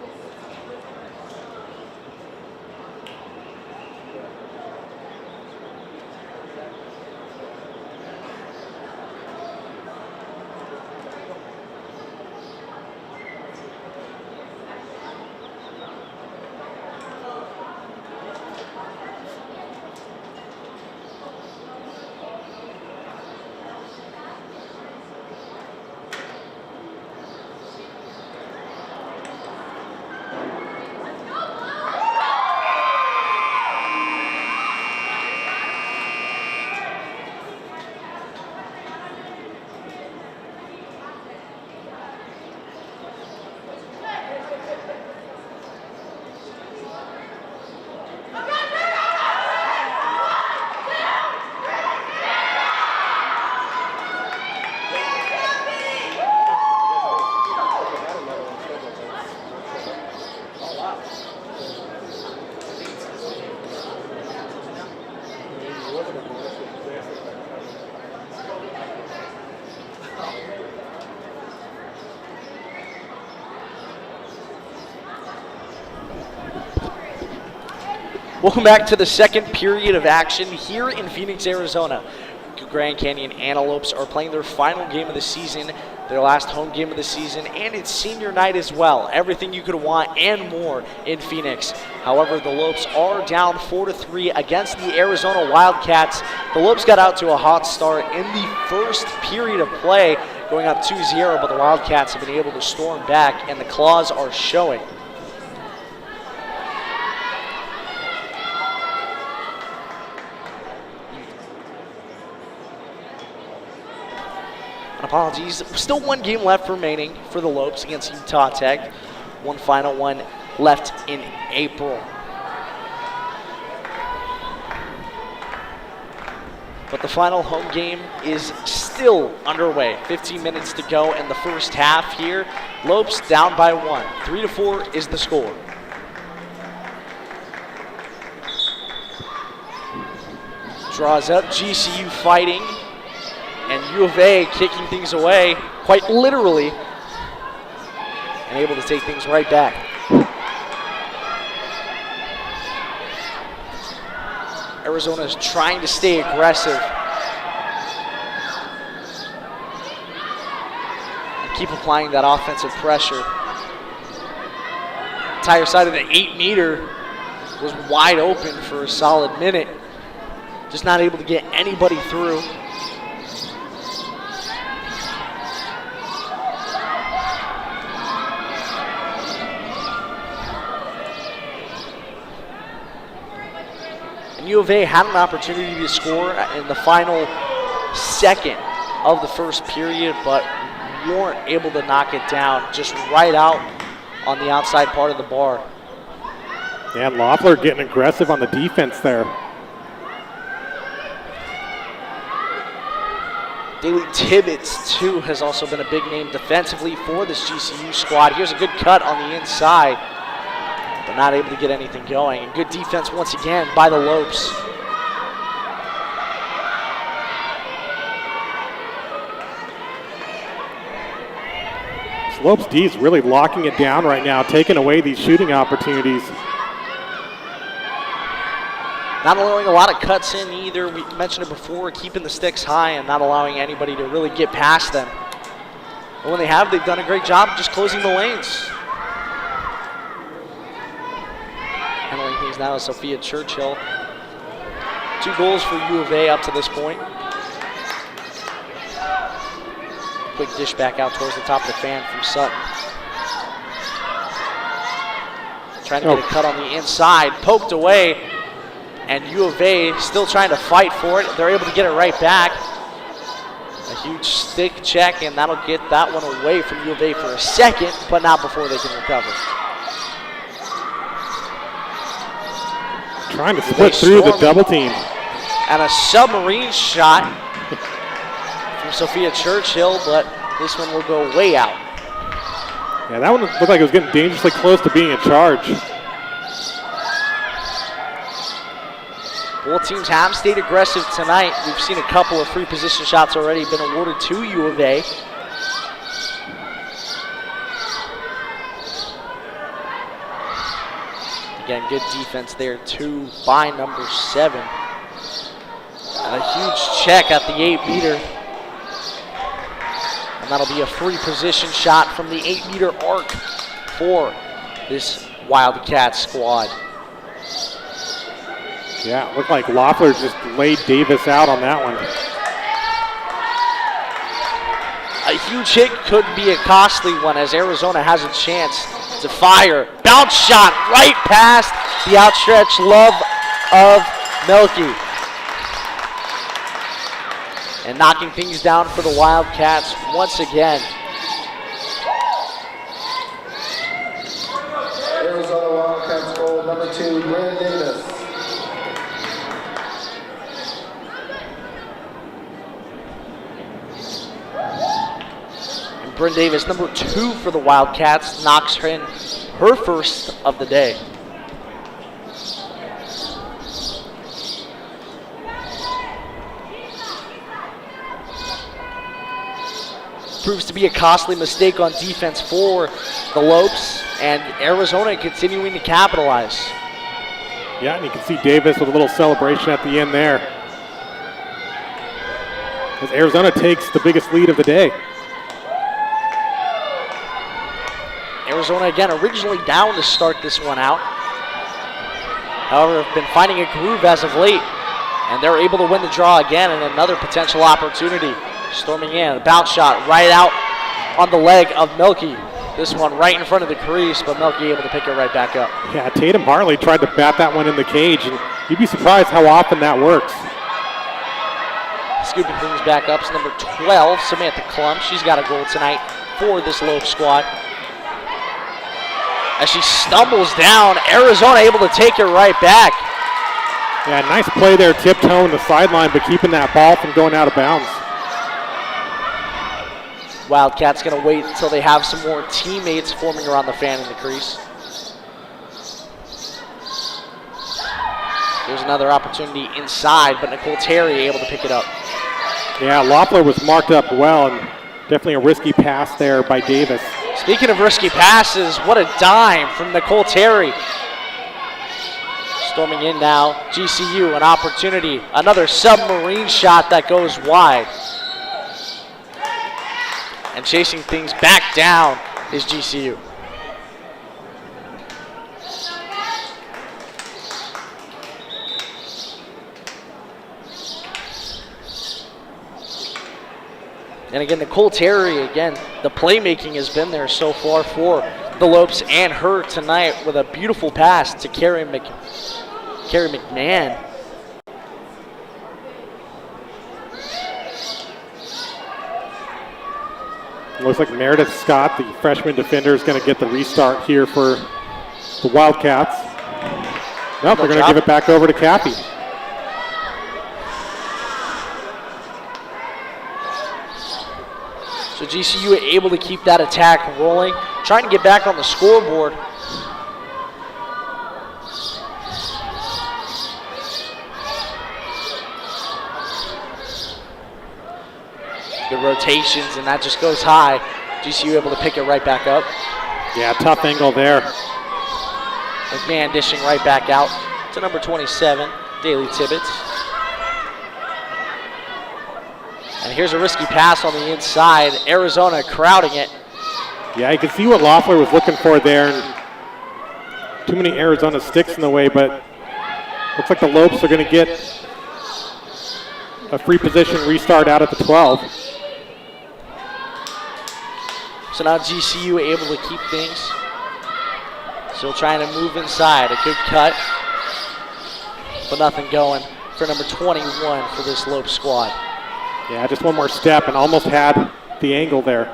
Welcome back to the second period of action here in Phoenix, Arizona. Grand Canyon Antelopes are playing their final game of the season, their last home game of the season, and it's senior night as well. Everything you could want and more in Phoenix. However, the Lopes are down 4-3 against the Arizona Wildcats. The Lopes got out to a hot start in the first period of play, going up 2-0, but the Wildcats have been able to storm back, and the claws are showing. Apologies. Still one game left remaining for the Lopes against Utah Tech. One final one left in April. But the final home game is still underway. 15 minutes to go in the first half here. Lopes down by 1. 3-4 is the score. Draws up, GCU fighting. And U of A kicking things away, quite literally, and able to take things right back. Arizona is trying to stay aggressive and keep applying that offensive pressure. Entire side of the 8-meter was wide open for a solid minute. Just not able to get anybody through. U of A had an opportunity to score in the final second of the first period, but weren't able to knock it down, just right out on the outside part of the bar. Yeah, Loeffler getting aggressive on the defense there. Daley Tibbetts, too, has also been a big name defensively for this GCU squad. Here's a good cut on the inside, but not able to get anything going. And good defense once again by the Lopes. Lopes D is really locking it down right now, taking away these shooting opportunities. Not allowing a lot of cuts in either. We mentioned it before, keeping the sticks high and not allowing anybody to really get past them. But when they have, they've done a great job just closing the lanes. Handling things now is Sophia Churchill. 2 goals for U of A up to this point. Quick dish back out towards the top of the fan from Sutton. Trying to get a cut on the inside, poked away, and U of A still trying to fight for it. They're able to get it right back. A huge stick check, and that'll get that one away from U of A for a second, but not before they can recover. Trying to split through the double team. And a submarine shot from Sophia Churchill, but this one will go way out. Yeah, that one looked like it was getting dangerously close to being in charge. Both teams have stayed aggressive tonight. We've seen a couple of free position shots already been awarded to U of A. Again, good defense there too by number 7. And a huge check at the 8-meter. And that'll be a free position shot from the 8-meter arc for this Wildcat squad. Yeah, it looked like Loeffler just laid Davis out on that one. A huge hit could be a costly one as Arizona has a chance to fire. Bounce shot right past the outstretched love of Melky. And knocking things down for the Wildcats once again. Arizona Wildcats goal number 2, Brandon Davis. And Bryn Davis, number 2 for the Wildcats, knocks in her first of the day. Proves to be a costly mistake on defense for the Lopes, and Arizona continuing to capitalize. Yeah, and you can see Davis with a little celebration at the end there. As Arizona takes the biggest lead of the day. Arizona again originally down to start this one out. However, have been finding a groove as of late, and they're able to win the draw again and another potential opportunity. Storming in, a bounce shot right out on the leg of Milky. This one right in front of the crease, but Milky able to pick it right back up. Yeah, Tatum Hartley tried to bat that one in the cage, and you'd be surprised how often that works. Scooping things back up is number 12, Samantha Klum. She's got a goal tonight for this Lopes squad. As she stumbles down, Arizona able to take it right back. Yeah, nice play there, tiptoeing the sideline, but keeping that ball from going out of bounds. Wildcats gonna wait until they have some more teammates forming around the fan in the crease. There's another opportunity inside, but Nicole Terry able to pick it up. Yeah, Loeffler was marked up well, and definitely a risky pass there by Davis. Speaking of risky passes, what a dime from Nicole Terry. Storming in now, GCU, an opportunity. Another submarine shot that goes wide. And chasing things back down is GCU. And again, Nicole Terry, again, the playmaking has been there so far for the Lopes and her tonight with a beautiful pass to Carrie McMahon. Looks like Meredith Scott, the freshman defender, is going to get the restart here for the Wildcats. Nope, they're going to give it back over to Cappy. So GCU able to keep that attack rolling, trying to get back on the scoreboard. Good rotations, and that just goes high. GCU able to pick it right back up. Yeah, tough angle there. McMahon dishing right back out to number 27, Daly Tibbetts. And here's a risky pass on the inside. Arizona crowding it. Yeah, you can see what Loeffler was looking for there. And too many Arizona sticks in the way, but looks like the Lopes are going to get a free position restart out at the 12. So now GCU able to keep things. Still trying to move inside. A good cut, but nothing going for number 21 for this Lopes squad. Yeah, just one more step and almost had the angle there.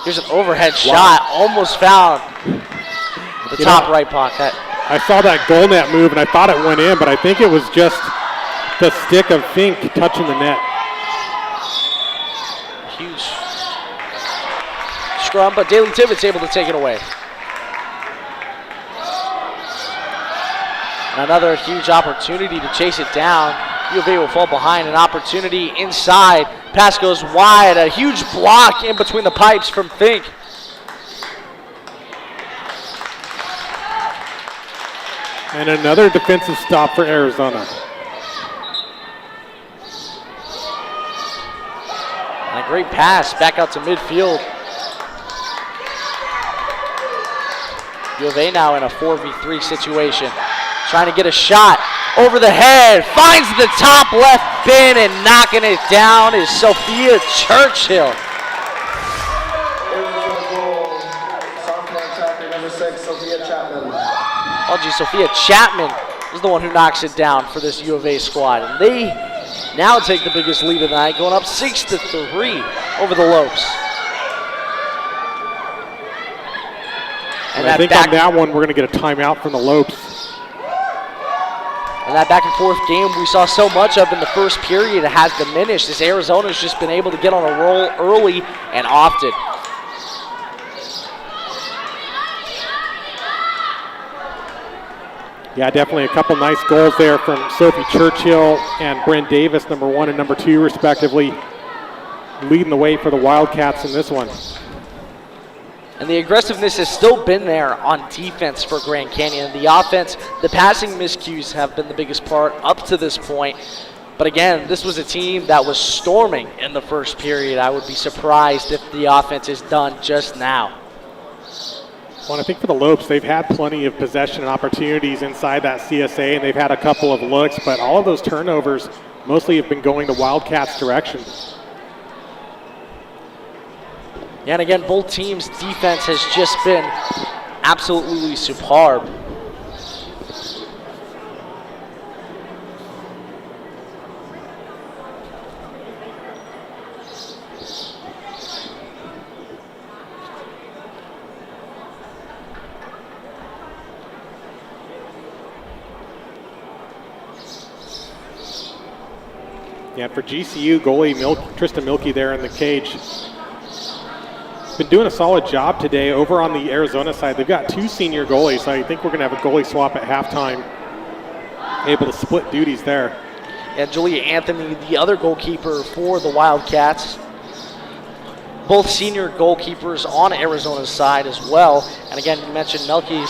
Here's an overhead shot, almost found the top right pocket. I saw that goal net move and I thought it went in, but I think it was just the stick of Fink touching the net. Huge scrum, but Daly Tibbetts able to take it away. And another huge opportunity to chase it down. U of A will fall behind. An opportunity inside. Pass goes wide. A huge block in between the pipes from Fink. And another defensive stop for Arizona. And a great pass back out to midfield. U of A now in a 4v3 situation. Trying to get a shot over the head. Finds the top left bin and knocking it down is Sophia Churchill. Oh, gee, Sophia Chapman is the one who knocks it down for this U of A squad. And they now take the biggest lead of the night, going up 6-3 over the Lopes. And I think on that one, we're going to get a timeout from the Lopes. And that back and forth game we saw so much of in the first period has diminished as Arizona's just been able to get on a roll early and often. Yeah, definitely a couple nice goals there from Sophie Churchill and Bryn Davis, number 1 and number 2 respectively, leading the way for the Wildcats in this one. And the aggressiveness has still been there on defense for Grand Canyon. The offense, the passing miscues have been the biggest part up to this point. But again, this was a team that was storming in the first period. I would be surprised if the offense is done just now. Well, I think for the Lopes, they've had plenty of possession and opportunities inside that CSA, and they've had a couple of looks, but all of those turnovers mostly have been going the Wildcats' direction. And again, both teams' defense has just been absolutely superb. Yeah, for GCU, goalie Tristan Milkey there in the cage. Been doing a solid job today. Over on the Arizona side, they've got 2 senior goalies, so I think we're going to have a goalie swap at halftime, able to split duties there. And Julia Anthony, the other goalkeeper for the Wildcats. Both senior goalkeepers on Arizona's side as well. And again, you mentioned Melky's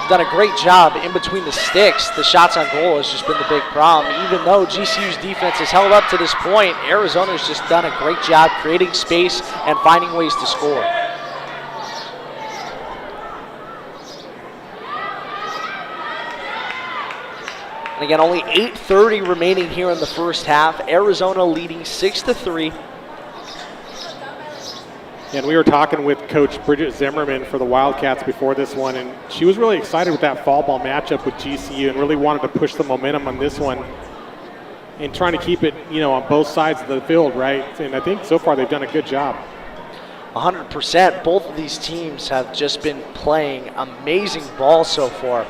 done a great job in between the sticks. The shots on goal has just been the big problem. Even though GCU's defense has held up to this point, Arizona's just done a great job creating space and finding ways to score. And again, only 8:30 remaining here in the first half. Arizona leading 6-3. And we were talking with Coach Bridget Zimmerman for the Wildcats before this one, and she was really excited with that fall ball matchup with GCU and really wanted to push the momentum on this one and trying to keep it, on both sides of the field, right? And I think so far they've done a good job. 100%. Both of these teams have just been playing amazing ball so far.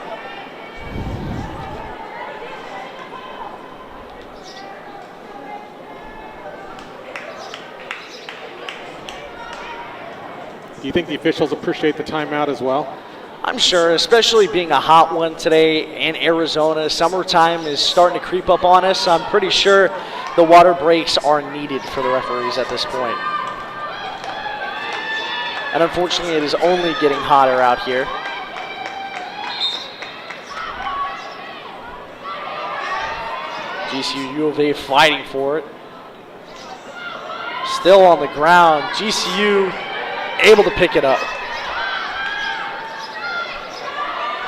Do you think the officials appreciate the timeout as well? I'm sure, especially being a hot one today in Arizona. Summertime is starting to creep up on us. I'm pretty sure the water breaks are needed for the referees at this point. And unfortunately, it is only getting hotter out here. GCU U of A fighting for it. Still on the ground. GCU able to pick it up.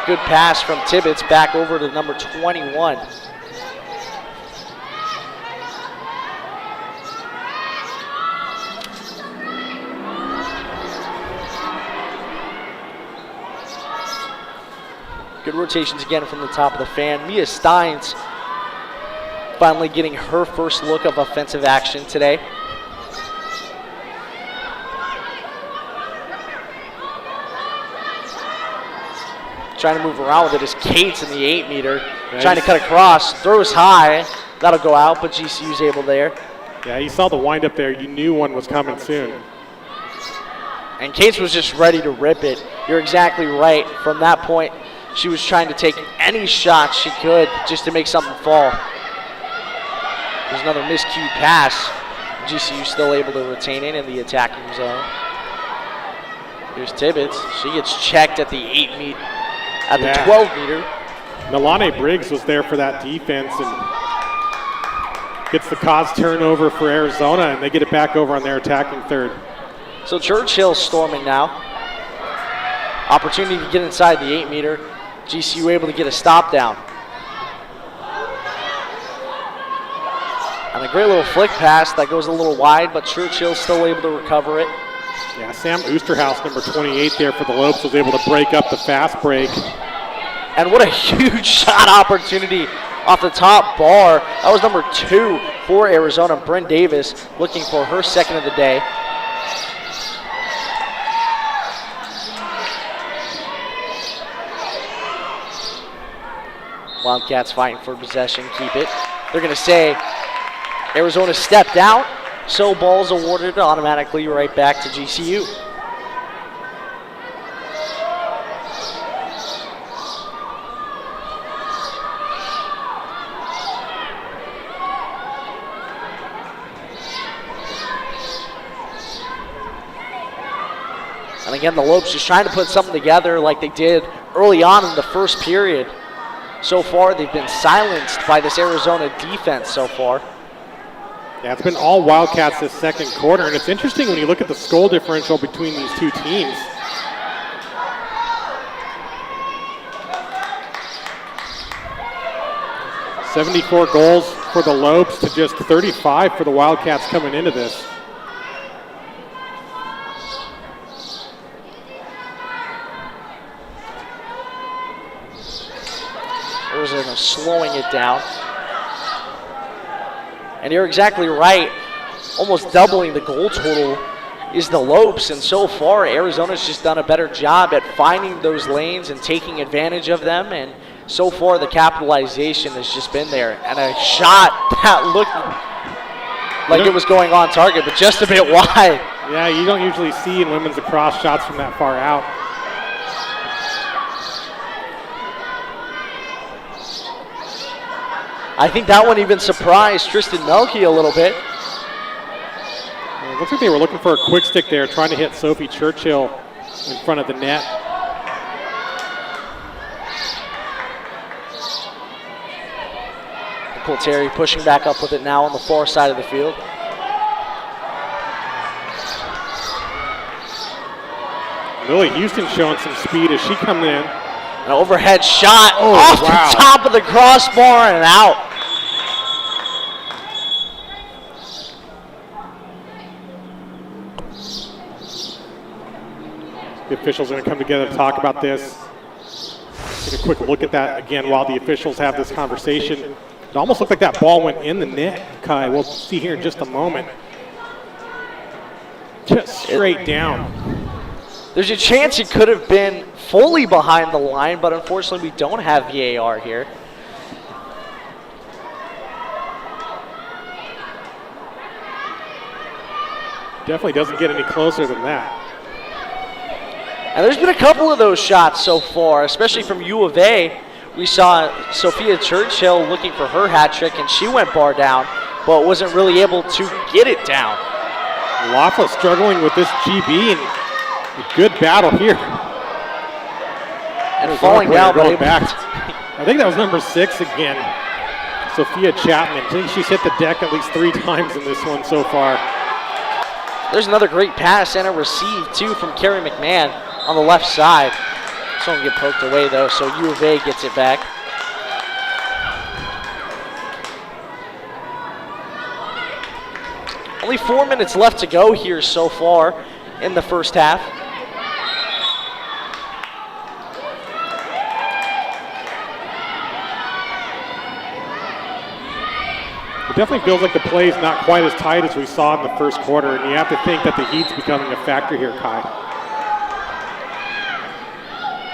Good pass from Tibbetts back over to number 21. Good rotations again from the top of the fan. Mia Steins finally getting her first look of offensive action today. Trying to move around with it is Cates in the 8-meter. Nice. Trying to cut across, throws high. That'll go out, but GCU's able there. Yeah, you saw the wind up there. You knew one was coming soon. And Cates was just ready to rip it. You're exactly right. From that point, she was trying to take any shot she could just to make something fall. There's another miscued pass. GCU still able to retain it in the attacking zone. Here's Tibbetts. She gets checked at the 8-meter. At the 12-meter. Nalane Briggs was there for that defense and gets the cause turnover for Arizona, and they get it back over on their attacking third. So Churchill storming now. Opportunity to get inside the 8-meter. GCU able to get a stop down. And a great little flick pass that goes a little wide, but Churchill still able to recover it. Yeah, Sam Oosterhouse, number 28 there for the Lopes, was able to break up the fast break. And what a huge shot opportunity off the top bar. That was number 2 for Arizona, Bryn Davis, looking for her second of the day. Wildcats fighting for possession, keep it. They're going to say Arizona stepped out. So ball's awarded automatically right back to GCU. And again, the Lopes just trying to put something together like they did early on in the first period. So far, they've been silenced by this Arizona defense so far. Yeah, it's been all Wildcats this second quarter, and it's interesting when you look at the goal differential between these two teams. $74 goals for the Lopes to just 35 for the Wildcats coming into this. Arizona slowing it down. And you're exactly right. Almost doubling the goal total is the Lopes, and so far Arizona's just done a better job at finding those lanes and taking advantage of them, and so far the capitalization has just been there. And a shot that looked like it was going on target, but just a bit wide. Yeah, you don't usually see in women's lacrosse shots from that far out. I think that one even surprised Tristan Melke a little bit. It looks like they were looking for a quick stick there, trying to hit Sophie Churchill in front of the net. Nicole Terry pushing back up with it now on the far side of the field. Lily Houston showing some speed as she comes in. An overhead shot off the top of the crossbar and out. The officials are going to come together to talk about this. Take a quick look at that again while the officials have this conversation. It almost looked like that ball went in the net, Kai. We'll see here in just a moment. Just straight down. There's a chance it could have been fully behind the line, but unfortunately we don't have VAR here. Definitely doesn't get any closer than that. And there's been a couple of those shots so far, especially from U of A. We saw Sophia Churchill looking for her hat trick, and she went bar down, but wasn't really able to get it down. Laughlin struggling with this GB, and a good battle here. And falling down, but back. I think that was number 6 again. Sophia Chapman. I think she's hit the deck at least 3 times in this one so far. There's another great pass and a receive, too, from Carrie McMahon on the left side. This one will get poked away, though, so U of A gets it back. Only 4 minutes left to go here so far in the first half. It definitely feels like the play is not quite as tight as we saw in the first quarter, and you have to think that the heat's becoming a factor here, Kai.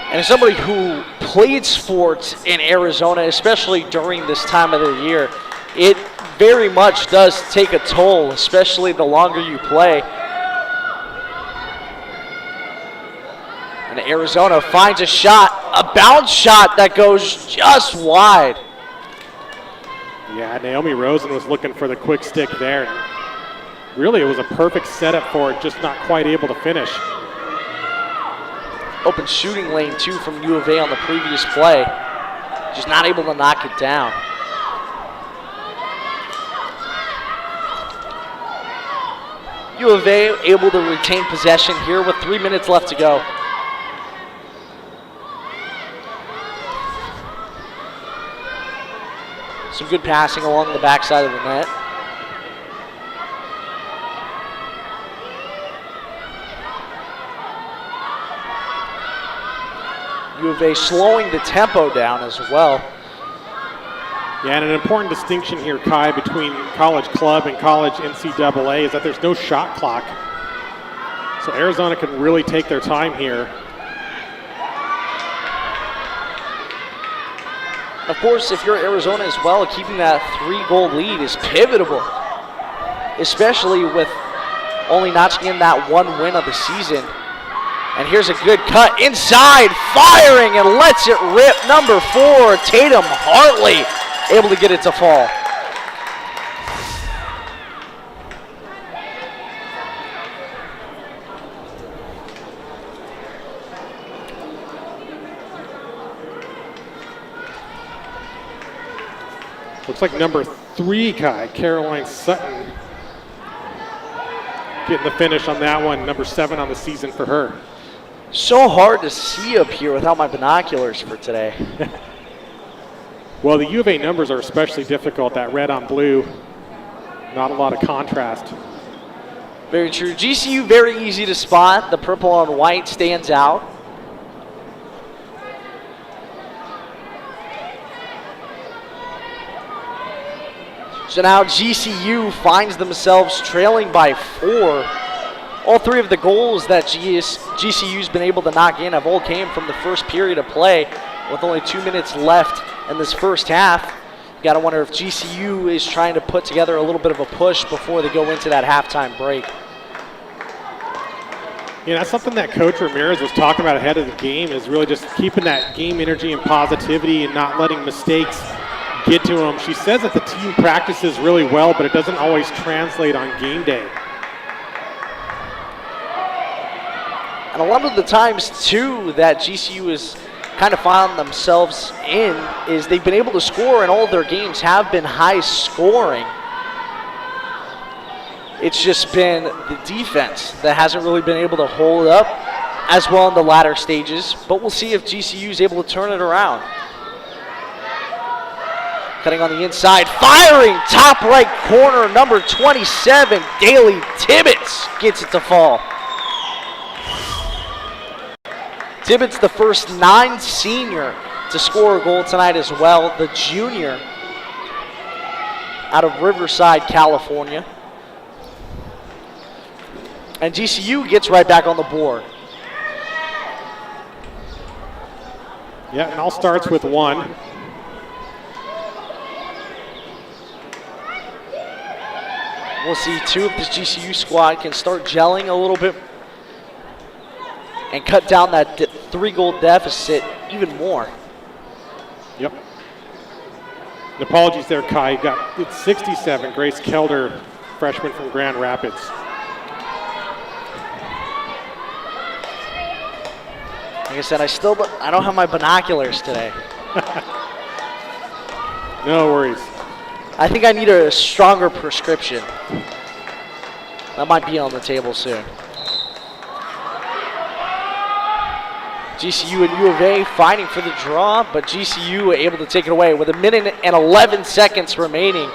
And as somebody who played sports in Arizona, especially during this time of the year, it very much does take a toll, especially the longer you play. And Arizona finds a shot, a bounce shot that goes just wide. Yeah, Naomi Rosen was looking for the quick stick there. Really, it was a perfect setup for it, just not quite able to finish. Open shooting lane, too, from U of A on the previous play. Just not able to knock it down. U of A able to retain possession here with 3 minutes left to go. Some good passing along the backside of the net. U of A slowing the tempo down as well. Yeah, and an important distinction here, Kai, between college club and college NCAA is that there's no shot clock. So Arizona can really take their time here. Of course, if you're Arizona as well, keeping that 3-goal lead is pivotal, especially with only notching in that 1 win of the season. And here's a good cut inside, firing and lets it rip. Number 4, Tatum Hartley, able to get it to fall. Looks like number 3, Kai, Caroline Sutton, getting the finish on that one. Number 7 on the season for her. So hard to see up here without my binoculars for today. Well, the U of A numbers are especially difficult, that red on blue. Not a lot of contrast. Very true. GCU, very easy to spot. The purple on white stands out. So now GCU finds themselves trailing by 4. All 3 of the goals that GCU's been able to knock in have all came from the first period of play with only 2 minutes left in this first half. You got to wonder if GCU is trying to put together a little bit of a push before they go into that halftime break. Yeah, that's something that Coach Ramirez was talking about ahead of the game, is really just keeping that game energy and positivity and not letting mistakes get to them. She says that the team practices really well, but it doesn't always translate on game day. And a lot of the times, too, that GCU has kind of found themselves in is they've been able to score, and all of their games have been high scoring. It's just been the defense that hasn't really been able to hold up as well in the latter stages, but we'll see if GCU is able to turn it around. Cutting on the inside, firing, top right corner, number 27, Daly Tibbetts gets it to fall. Tibbetts, the first non-senior to score a goal tonight as well, the junior out of Riverside, California. And GCU gets right back on the board. Yeah, it all starts with 1. We'll see, too, if this GCU squad can start gelling a little bit and cut down that 3-goal deficit even more. Yep. And apologies there, Kai. You got it's 67, Grace Kelder, freshman from Grand Rapids. Like I said, I don't have my binoculars today. No worries. I think I need a stronger prescription. That might be on the table soon. GCU and U of A fighting for the draw, but GCU able to take it away with 1 minute and 11 seconds remaining,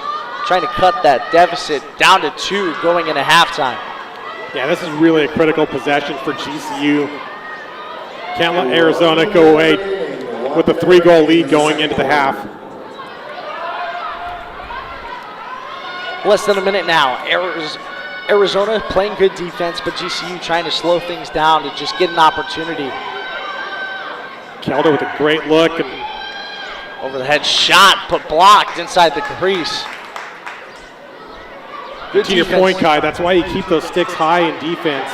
trying to cut that deficit down to 2 going into halftime. Yeah, this is really a critical possession for GCU. Can't let Arizona go away with a 3-goal lead going into the half. Less than a minute now. Arizona playing good defense, but GCU trying to slow things down to just get an opportunity. Kelder with a great look. And over the head shot, but blocked inside the crease. Good to your point, Kai, that's why you keep those sticks high in defense.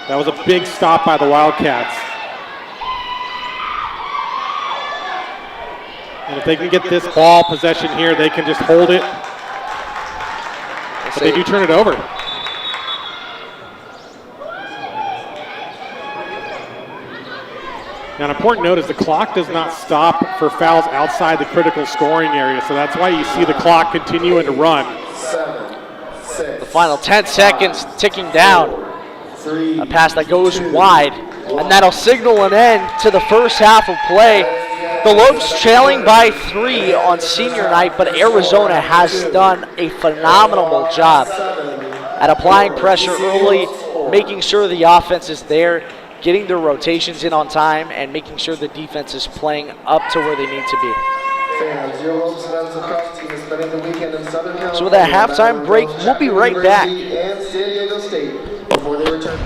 That was a big stop by the Wildcats. And if they can get this ball possession here, they can just hold it. But they do turn it over. Now, an important note is the clock does not stop for fouls outside the critical scoring area, so that's why you see the clock continuing to run. 7, 6. The final 10 seconds ticking down. A pass that goes wide, and that'll signal an end to the first half of play. The Lopes trailing by 3 on senior night, but Arizona has done a phenomenal job at applying pressure early, making sure the offense is there, getting their rotations in on time, and making sure the defense is playing up to where they need to be. Fans, your Lopes men's lacrosse team is spending the weekend in Southern California. So with that halftime break, we'll be right back. And San Diego State before they return.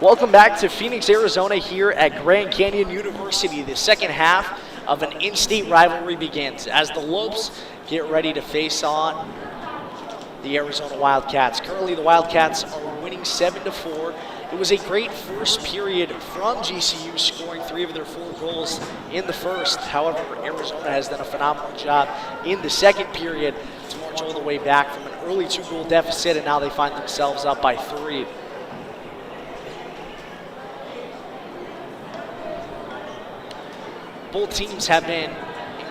Welcome back to Phoenix, Arizona here at Grand Canyon University. The second half of an in-state rivalry begins as the Lopes get ready to face on the Arizona Wildcats. Currently the Wildcats are winning 7-4. It was a great first period from GCU, scoring 3 of their 4 goals in the first. However, Arizona has done a phenomenal job in the second period to march all the way back from an early 2-goal deficit, and now they find themselves up by 3. Both teams have been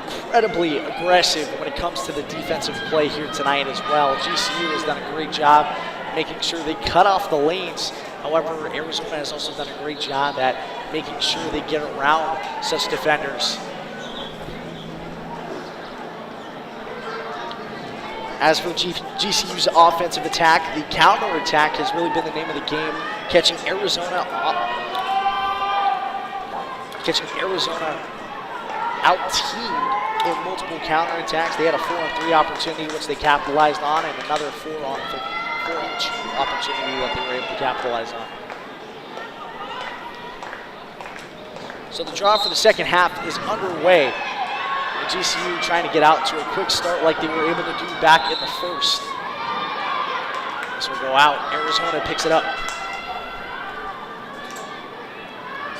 incredibly aggressive when it comes to the defensive play here tonight as well. GCU has done a great job making sure they cut off the lanes. However, Arizona has also done a great job at making sure they get around such defenders. As for GCU's offensive attack, the counter-attack has really been the name of the game, catching Arizona out-teamed in multiple counterattacks. They had a 4-on-3 opportunity, which they capitalized on, and another 4-on-2 opportunity that they were able to capitalize on. So the draw for the second half is underway. With GCU trying to get out to a quick start like they were able to do back in the first. This will go out. Arizona picks it up.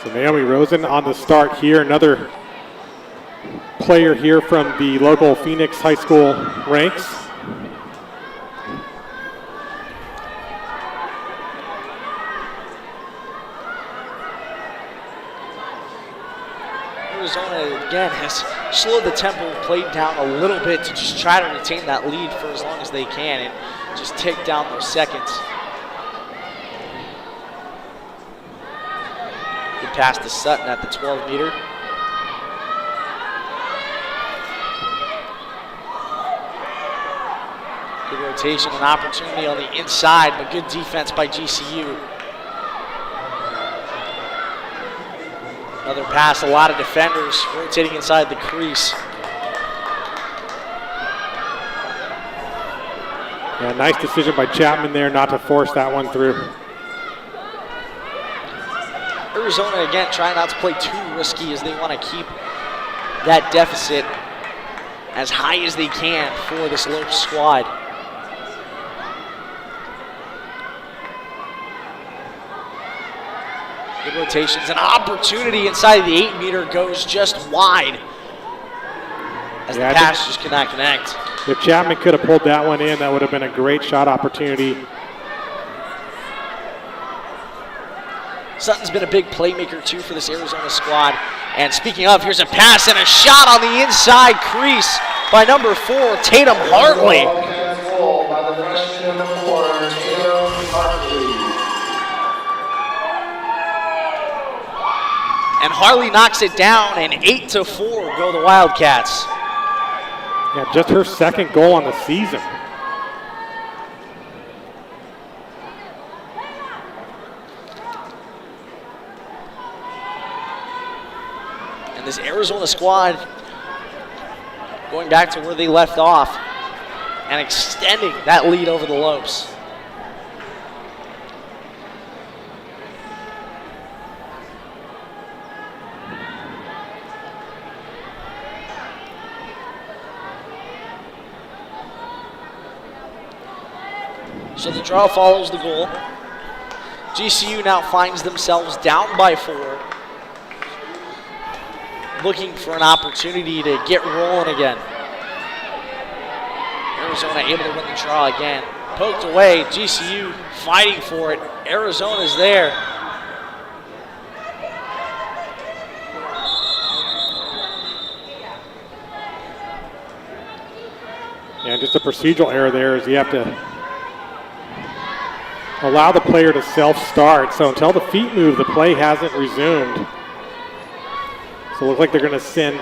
So Naomi Rosen on the start here, another player here from the local Phoenix High School ranks. Arizona again has slowed the tempo of play down a little bit to just try to retain that lead for as long as they can and just take down those seconds. Good pass to Sutton at the 12-meter. Good rotation and opportunity on the inside, but good defense by GCU. Another pass, a lot of defenders rotating inside the crease. Yeah, nice decision by Chapman there not to force that one through. Arizona again trying not to play too risky as they want to keep that deficit as high as they can for this Lopes squad. Good rotations, an opportunity inside the 8-meter goes just wide as the pass just cannot connect. If Chapman could have pulled that one in, that would have been a great shot opportunity. Sutton's been a big playmaker too for this Arizona squad. And speaking of, here's a pass and a shot on the inside crease by number 4, Tatum Hartley. By the freshman number 4, Tatum Hartley. And Hartley knocks it down, and 8-4 go the Wildcats. Yeah, just her second goal on the season. And this Arizona squad going back to where they left off and extending that lead over the Lopes. So the draw follows the goal. GCU now finds themselves down by 4, looking for an opportunity to get rolling again. Arizona able to win the draw again. Poked away, GCU fighting for it. Arizona's there. Yeah, just a procedural error there is you have to allow the player to self-start. So until the feet move, the play hasn't resumed. So it looks like they're going to send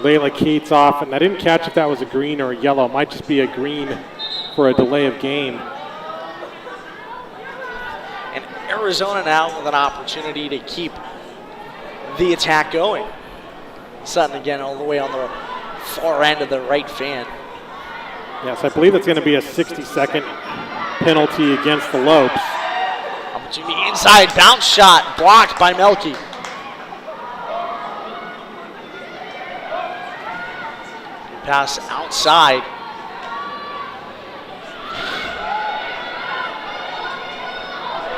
Layla Cates off. And I didn't catch if that was a green or a yellow. It might just be a green for a delay of game. And Arizona now with an opportunity to keep the attack going. Sutton again all the way on the far end of the right fan. Yes, I believe it's going to be a 60-second penalty against the Lopes. Jimmy inside, bounce shot, blocked by Melky. Pass outside.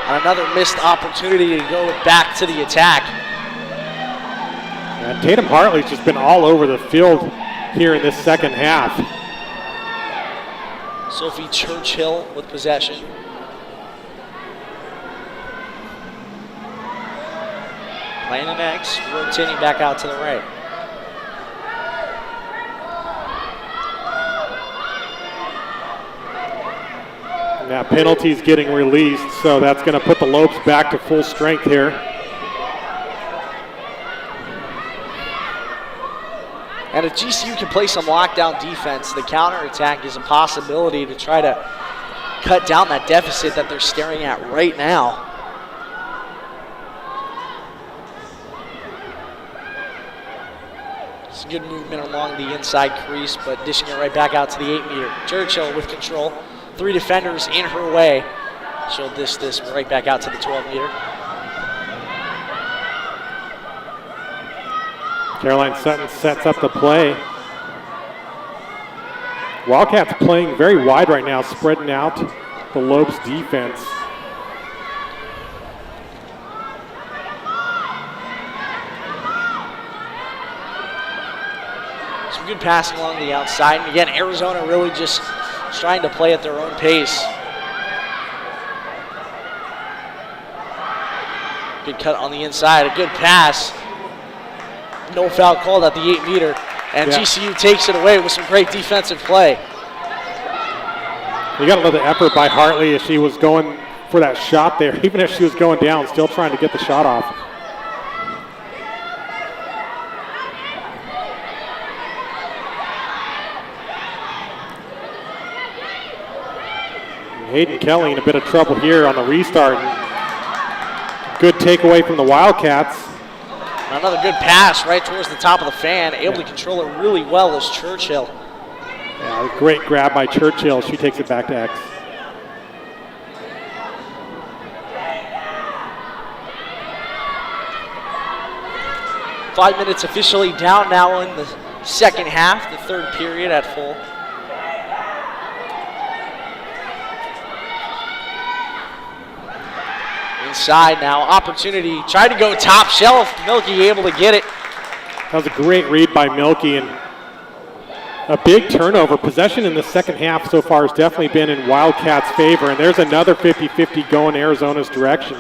And another missed opportunity to go back to the attack. And Tatum Hartley's just been all over the field here in this second half. Sophie Churchill with possession. Playing an X, rotating back out to the right. Now penalty's getting released, so that's going to put the Lopes back to full strength here. And if GCU can play some lockdown defense, the counterattack is a possibility to try to cut down that deficit that they're staring at right now. It's a good movement along the inside crease, but dishing it right back out to the 8-meter. Churchill with control. 3 defenders in her way. She'll dish this right back out to the 12-meter. Caroline Sutton sets up the play. Wildcats playing very wide right now, spreading out the Lopes defense. Some good passing along the outside. And again, Arizona really just trying to play at their own pace. Good cut on the inside, a good pass. No foul called at the 8-meter, and GCU takes it away with some great defensive play. You got to love the effort by Hartley as she was going for that shot there. Even if she was going down, still trying to get the shot off. Hayden Kelly in a bit of trouble here on the restart. Good takeaway from the Wildcats. Another good pass right towards the top of the fan. Able to control it really well is Churchill. Yeah, great grab by Churchill. She takes it back to X. Five minutes officially down now in the second half, the third period at full. Inside now, opportunity, tried to go top shelf, Milky able to get it. That was a great read by Milky and a big turnover. Possession in the second half so far has definitely been in Wildcats' favor, and there's another 50-50 going Arizona's direction.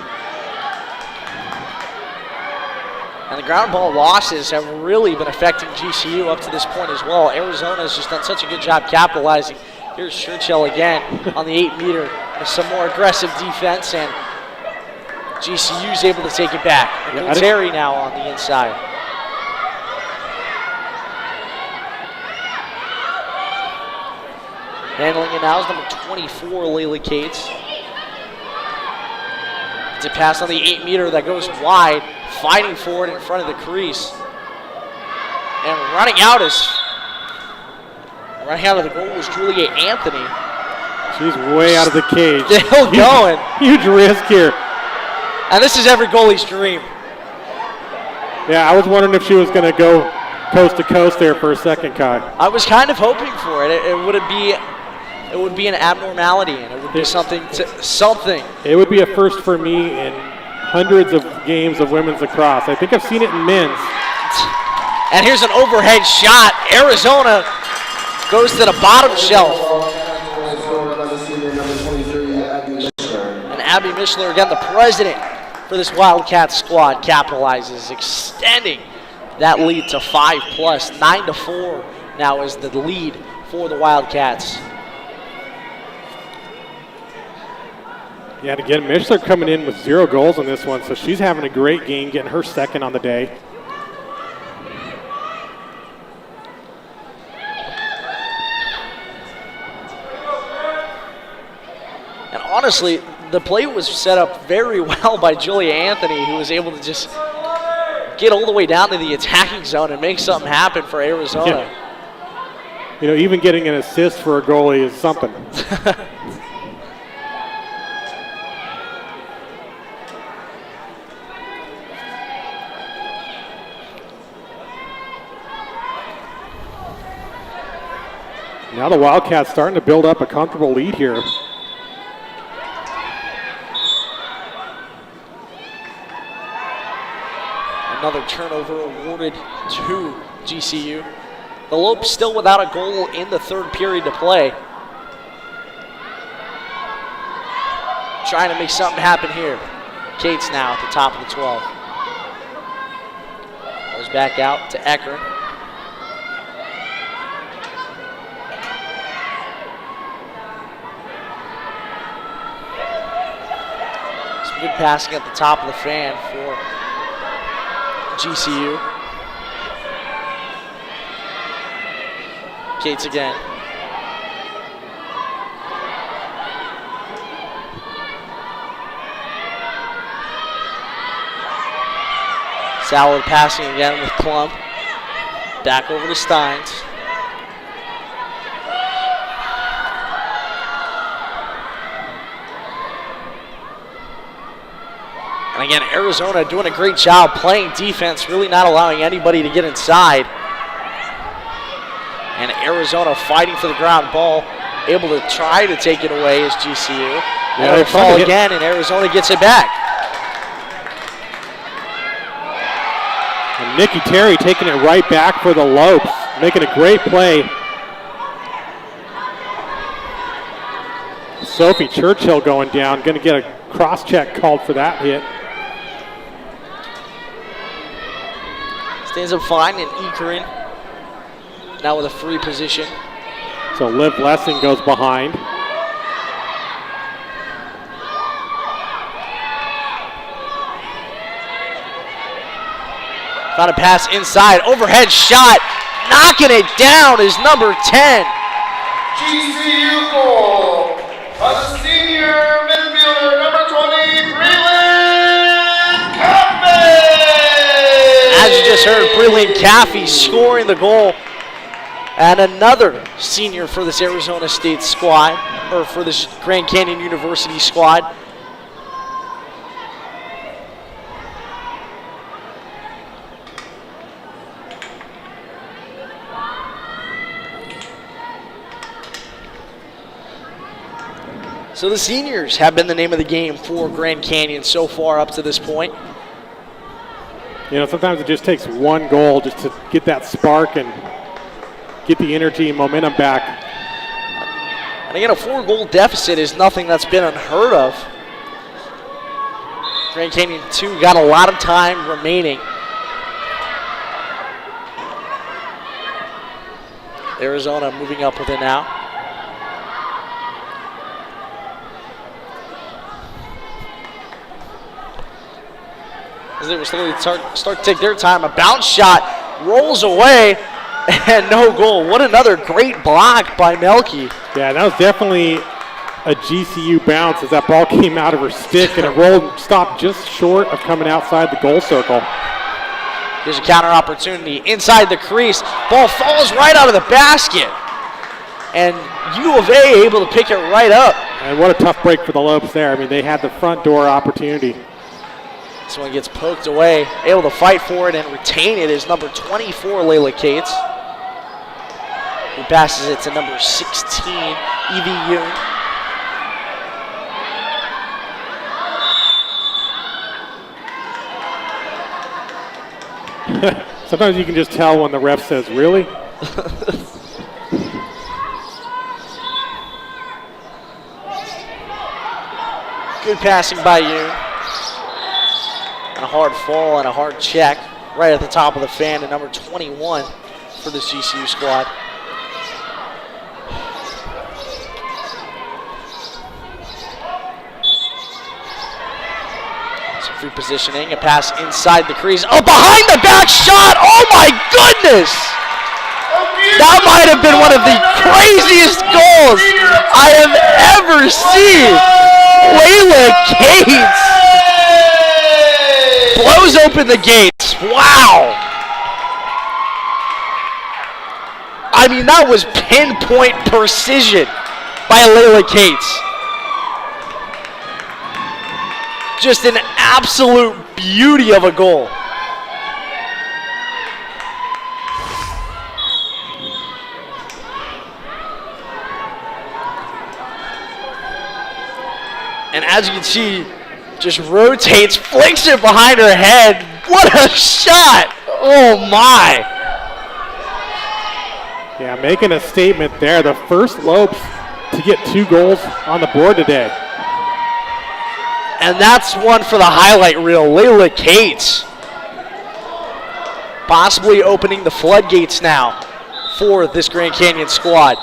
And the ground ball losses have really been affecting GCU up to this point as well. Arizona has just done such a good job capitalizing. Here's Churchill again on the 8-meter with some more aggressive defense, and GCU's able to take it back. Terry now on the inside. Handling it now is number 24, Layla Cates. It's a pass on the 8-meter that goes wide, fighting for it in front of the crease. And running out of the goal was Julia Anthony. She's way out of the cage. Still going. Huge risk here. And this is every goalie's dream. Yeah, I was wondering if she was going to go coast to coast there for a second, Kai. I was kind of hoping for it. It would be an abnormality, and it would be something. It would be a first for me in hundreds of games of women's lacrosse. I think I've seen it in men's. And here's an overhead shot. Arizona goes to the bottom shelf. And Abby Mishler, again, the president for this Wildcats squad, capitalizes, extending that lead to 5+. 9-4 now is the lead for the Wildcats. Yeah, and again, Mishler coming in with 0 goals in this one, so she's having a great game, getting her second on the day. And honestly, the play was set up very well by Julia Anthony, who was able to just get all the way down to the attacking zone and make something happen for Arizona. Yeah. You know, even getting an assist for a goalie is something. Now the Wildcats starting to build up a comfortable lead here. Another turnover awarded to GCU. The Lopes still without a goal in the third period to play. Trying to make something happen here. Cates now at the top of the 12. Goes back out to Eckern. Some good passing at the top of the fan for GCU. Cates again. Solid passing again with Plum. Back over to Steins. And again, Arizona doing a great job playing defense, really not allowing anybody to get inside. And Arizona fighting for the ground ball, able to try to take it away as GCU. And Yeah, they fall again, and Arizona gets it back. And Nikki Terry taking it right back for the Lopes, making a great play. Sophie Churchill going down, going to get a cross-check called for that hit. Stands up fine, and Eckern now with a free position. So Liv Lessing goes behind. Found a pass inside, overhead shot, knocking it down is number 10. GCU goal by the senior midfielder, number 20, Breland Caffey. As you just heard, Breland Caffey scoring the goal. And another senior for this Arizona State squad, or for this Grand Canyon University squad. So the seniors have been the name of the game for Grand Canyon so far up to this point. You know, sometimes it just takes one goal just to get that spark and get the energy and momentum back. And again, a 4-goal deficit is nothing that's been unheard of. Grand Canyon 2 got a lot of time remaining. Arizona moving up with it now. As they were slowly start to take their time, a bounce shot rolls away. And no goal. What another great block by Melky. Yeah, that was definitely a GCU bounce as that ball came out of her stick and it rolled and stopped just short of coming outside the goal circle. There's a counter opportunity inside the crease. Ball falls right out of the basket. And U of A able to pick it right up. And what a tough break for the Lopes there. I mean, they had the front door opportunity. This one gets poked away. Able to fight for it and retain it is number 24, Layla Cates. Who passes it to number 16, Evie Yoon. Sometimes you can just tell when the ref says, really? Good passing by Yoon. And a hard fall and a hard check right at the top of the fan to number 21 for the GCU squad. Some free positioning, a pass inside the crease. Oh, behind the back shot! Oh my goodness! That might have been one of the craziest goals I have ever seen. Layla Cates blows open the gates. Wow. I mean, that was pinpoint precision by Layla Cates. Just an absolute beauty of a goal. And as you can see, just rotates, flicks it behind her head. What a shot! Oh my! Yeah, making a statement there. The first Lopes to get 2 goals on the board today. And that's one for the highlight reel. Layla Cates possibly opening the floodgates now for this Grand Canyon squad.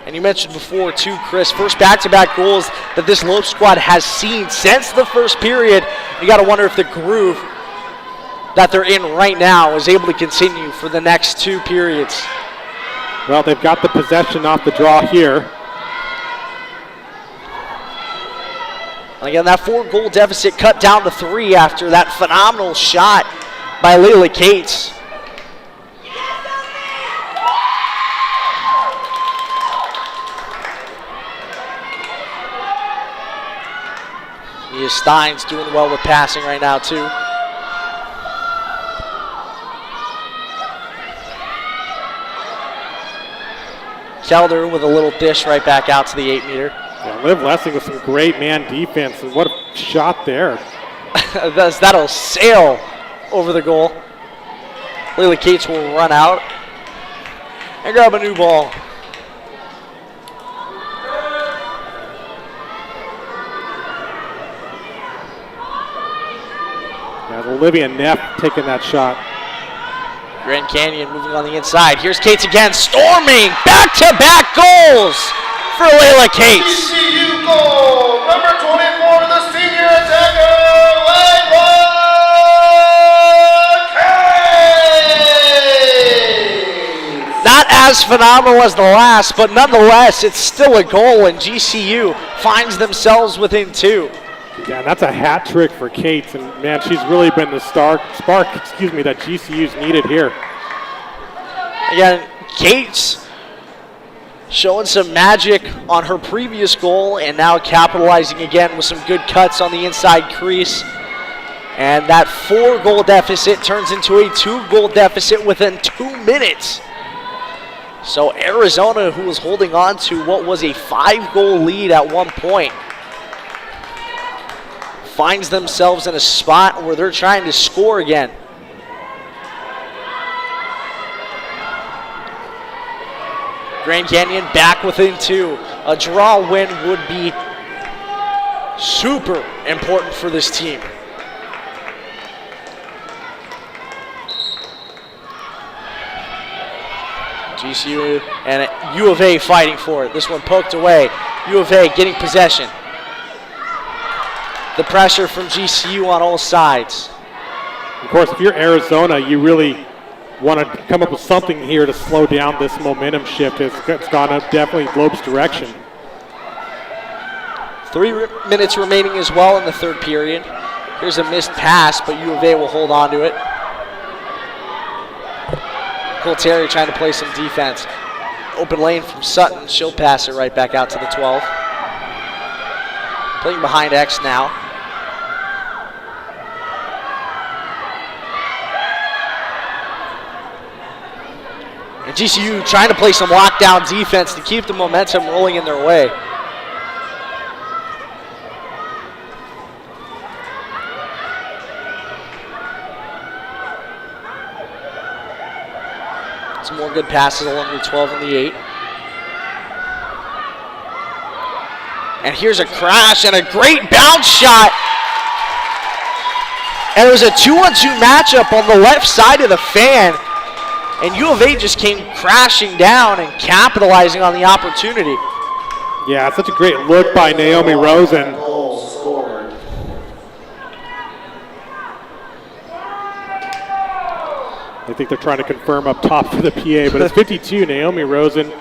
And you mentioned before too, Chris, first back-to-back goals that this Lopes squad has seen since the first period. You got to wonder if the groove that they're in right now is able to continue for the next 2 periods. Well, they've got the possession off the draw here. And again, that 4-goal deficit cut down to 3 after that phenomenal shot by Layla Cates. Mia Stein's doing well with passing right now, too. Kelder with a little dish right back out to the 8-meter. Yeah, Liv Lessing with some great man defense, and what a shot there. That'll sail over the goal. Layla Cates will run out and grab a new ball. Yeah, Olivia Neff taking that shot. Grand Canyon moving on the inside. Here's Cates again, storming back-to-back goals for Layla Cates. GCU goal, number 24 to the senior attacker, Wildcats! Not as phenomenal as the last, but nonetheless, it's still a goal, and GCU finds themselves within 2. Yeah, and that's a hat trick for Cates, and man, she's really been the spark that GCU's needed here. Again, Cates showing some magic on her previous goal and now capitalizing again with some good cuts on the inside crease. And that 4-goal deficit turns into a 2-goal deficit within 2 minutes. So Arizona, who was holding on to what was a 5-goal lead at one point, finds themselves in a spot where they're trying to score again. Grand Canyon back within 2. A draw win would be super important for this team. GCU and U of A fighting for it. This one poked away. U of A getting possession. The pressure from GCU on all sides. Of course, if you're Arizona, you really want to come up with something here to slow down this momentum shift. It's gone up definitely Lopes' direction. 3 minutes remaining as well in the 3rd period. Here's a missed pass, but U of A will hold on to it. Cole Terry trying to play some defense. Open lane from Sutton. She'll pass it right back out to the 12. Playing behind X now. And GCU trying to play some lockdown defense to keep the momentum rolling in their way. Some more good passes along the 12 and the 8. And here's a crash and a great bounce shot. And it was a 2-on-2 matchup on the left side of the fan. And U of A just came crashing down and capitalizing on the opportunity. Yeah, such a great look by Naomi Rosen. I think they're trying to confirm up top for the PA, but it's 52, Naomi Rosen.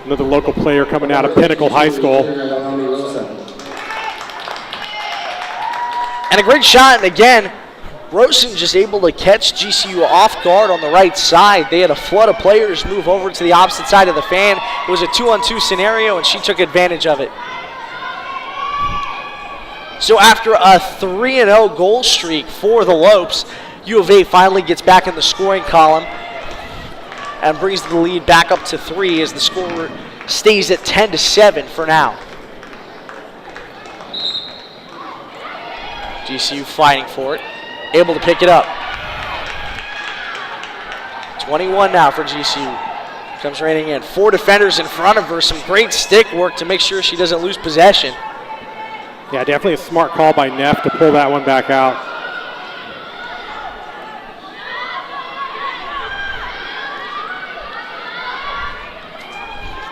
Another local player coming out of Pinnacle High School. And a great shot, and again, Rosen just able to catch GCU off guard on the right side. They had a flood of players move over to the opposite side of the fan. It was a 2-on-2 scenario, and she took advantage of it. So after a 3-0 goal streak for the Lopes, U of A finally gets back in the scoring column and brings the lead back up to 3 as the score stays at 10-7 for now. GCU fighting for it, able to pick it up. 21 now for GCU. Comes raining in. 4 defenders in front of her. Some great stick work to make sure she doesn't lose possession. Yeah, definitely a smart call by Neff to pull that one back out.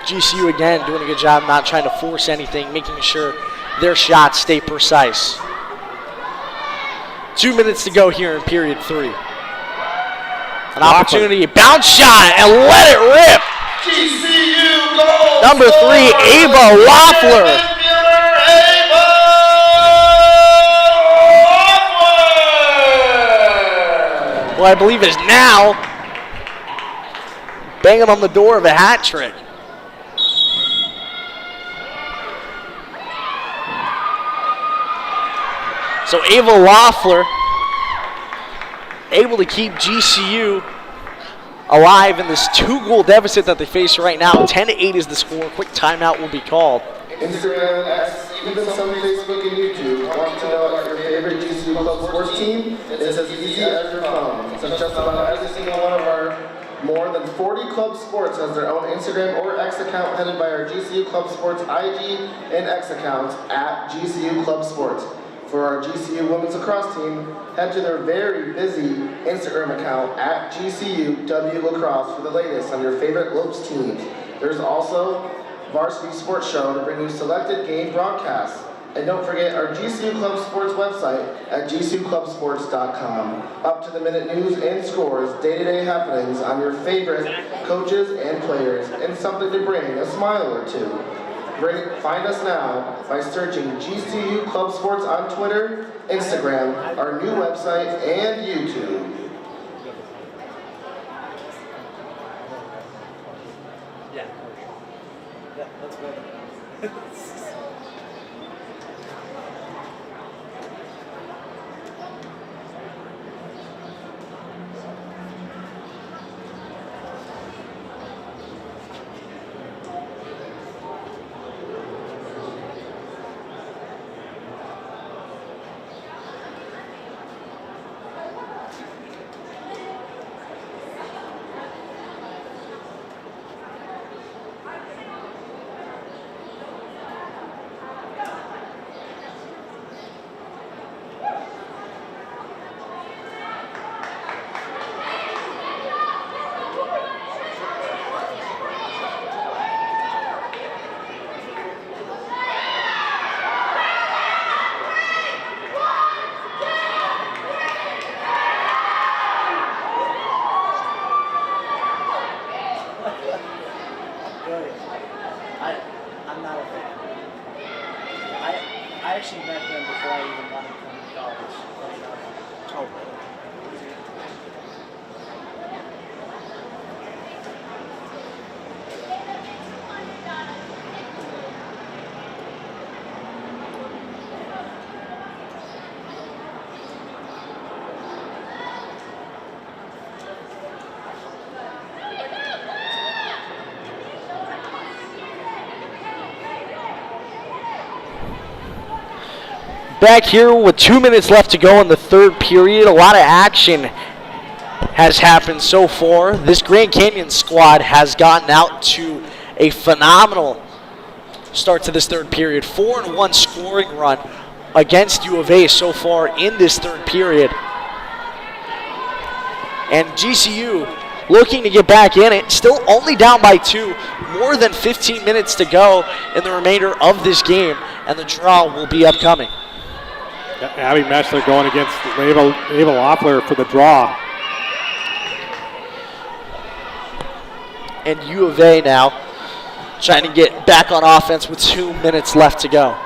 GCU again doing a good job not trying to force anything, making sure their shots stay precise. 2 minutes to go here in period 3. An opportunity, a bounce shot, and let it rip. GCU goal. Number 3, Ava Loeffler. Well, I believe is now banging on the door of a hat trick. So Ava Loeffler able to keep GCU alive in this 2-goal deficit that they face right now. 10-8 is the score. Quick timeout will be called. Instagram, X, even some Facebook and YouTube. Want to know your favorite GCU club sports team? It's as easy as your phone. So just about every single one of our more than 40 club sports has their own Instagram or X account headed by our GCU Club Sports IG and X accounts at GCU Club Sports. For our GCU Women's Lacrosse team, head to their very busy Instagram account at GCU WLacrosse for the latest on your favorite Lopes teams. There's also Varsity Sports Show to bring you selected game broadcasts. And don't forget our GCU Club Sports website at gcuclubsports.com. Up-to-the-minute news and scores, day-to-day happenings on your favorite coaches and players, and something to bring a smile or two. Find us now by searching GCU Club Sports on Twitter, Instagram, our new website, and YouTube. Yeah, that's good. I'm not a fan. I actually met him before I even wanted to come to college. Oh, Back here with 2 minutes left to go in the third period. A lot of action has happened so far. This Grand Canyon squad has gotten out to a phenomenal start to this third period. 4-1 scoring run against U of A so far in this third period. And GCU looking to get back in it, still only down by 2, more than 15 minutes to go in the remainder of this game, and the draw will be upcoming. Abby Meshler going against Ava Loeffler for the draw. And U of A now trying to get back on offense with 2 minutes left to go.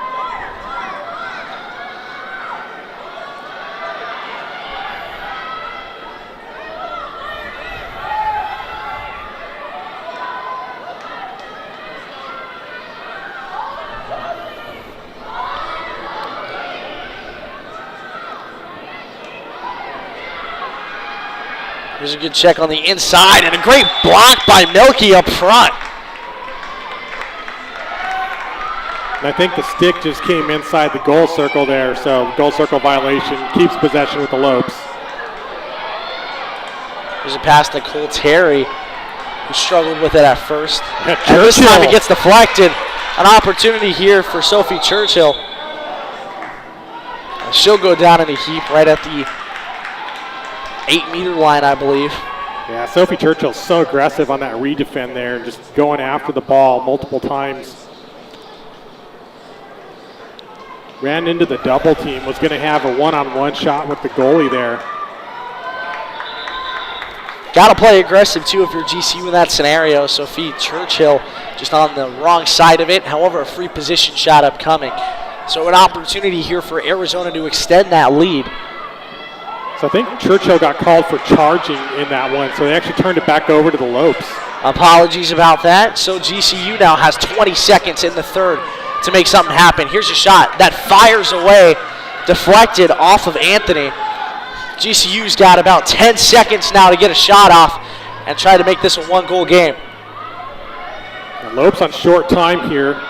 Here's a good check on the inside and a great block by Milky up front. And I think the stick just came inside the goal circle there, so goal circle violation, keeps possession with the Lopes. There's a pass to Cole Terry, who struggled with it at first. Yeah, And this time it Churchill. gets deflected. An opportunity here for Sophie Churchill. She'll go down in a heap right at the 8-meter line, I believe. Yeah, Sophie Churchill's so aggressive on that redefend there, just going after the ball multiple times. Ran into the double team, was going to have a one-on-one shot with the goalie there. Got to play aggressive, too, if you're GCU in that scenario. Sophie Churchill just on the wrong side of it. However, a free position shot upcoming. So an opportunity here for Arizona to extend that lead. So I think Churchill got called for charging in that one, so they actually turned it back over to the Lopes. Apologies about that. So GCU now has 20 seconds in the third to make something happen. Here's a shot that fires away, deflected off of Anthony. GCU's got about 10 seconds now to get a shot off and try to make this a one-goal game. The Lopes on short time here.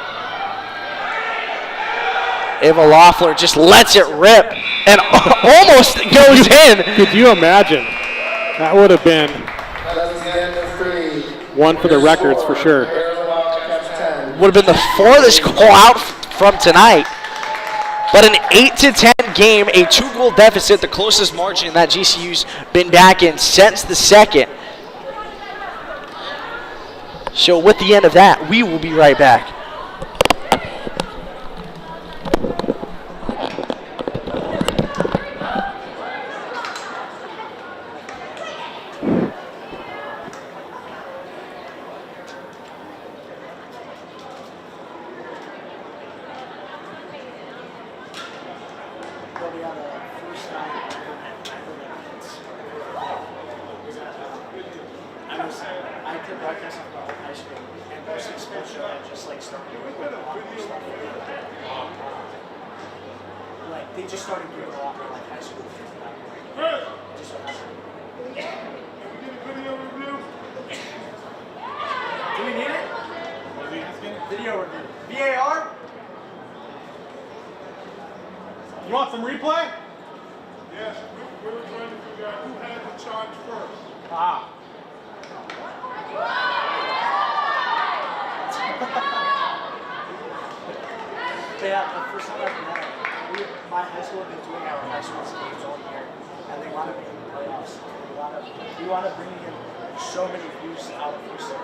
Ava Loeffler just lets it rip and almost goes in. Could you imagine? That would have been one for the records for sure. Would have been the farthest goal out from tonight. But an 8-10 game, a 2-goal deficit, the closest margin that GCU's been back in since the second. So with the end of that, we will be right back. They just started giving off like high school kids. Just what happened. Do we need it? Video review. VAR? You want some replay? Yes, we were trying to figure out who had the charge first. Ah. Yeah, the first time I met him, my high school had been doing our high school games all year, and they wanted me in the playoffs. We wound up bringing in so many views out of first year,